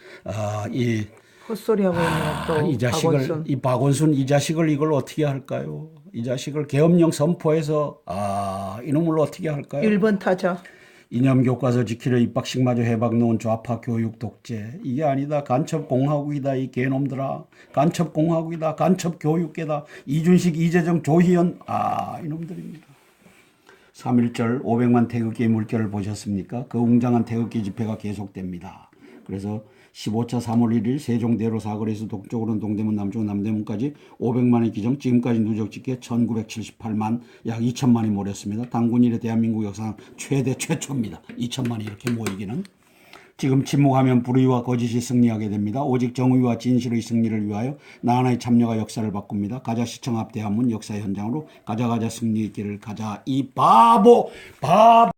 이 헛소리하고 있는 또 이 자식을 박원순. 이 박원순 이 자식을 이걸 어떻게 할까요? 이 자식을 계엄령 선포해서 이놈을 어떻게 할까요? 1번 타자. 이념 교과서 지키려 입학식마저 해박 놓은 좌파 교육 독재. 이게 아니다. 간첩 공화국이다. 이 개놈들아. 간첩 공화국이다. 간첩 교육계다. 이준식, 이재정, 조희연. 이놈들입니다. 3.1절 500만 태극기의 물결을 보셨습니까? 그 웅장한 태극기 집회가 계속됩니다. 그래서 15차 3월 1일 세종대로 사거리에서 동쪽으로는 동대문, 남쪽은 남대문까지 500만의 기정, 지금까지 누적 집계 1978만, 약 2천만이 모였습니다. 당군 이래 대한민국 역사상 최초입니다. 2천만이 이렇게 모이기는. 지금 침묵하면 불의와 거짓이 승리하게 됩니다. 오직 정의와 진실의 승리를 위하여 나 하나의 참여가 역사를 바꿉니다. 가자 시청 앞 대한문 역사 현장으로 가자 승리 있기를 가자 이 바보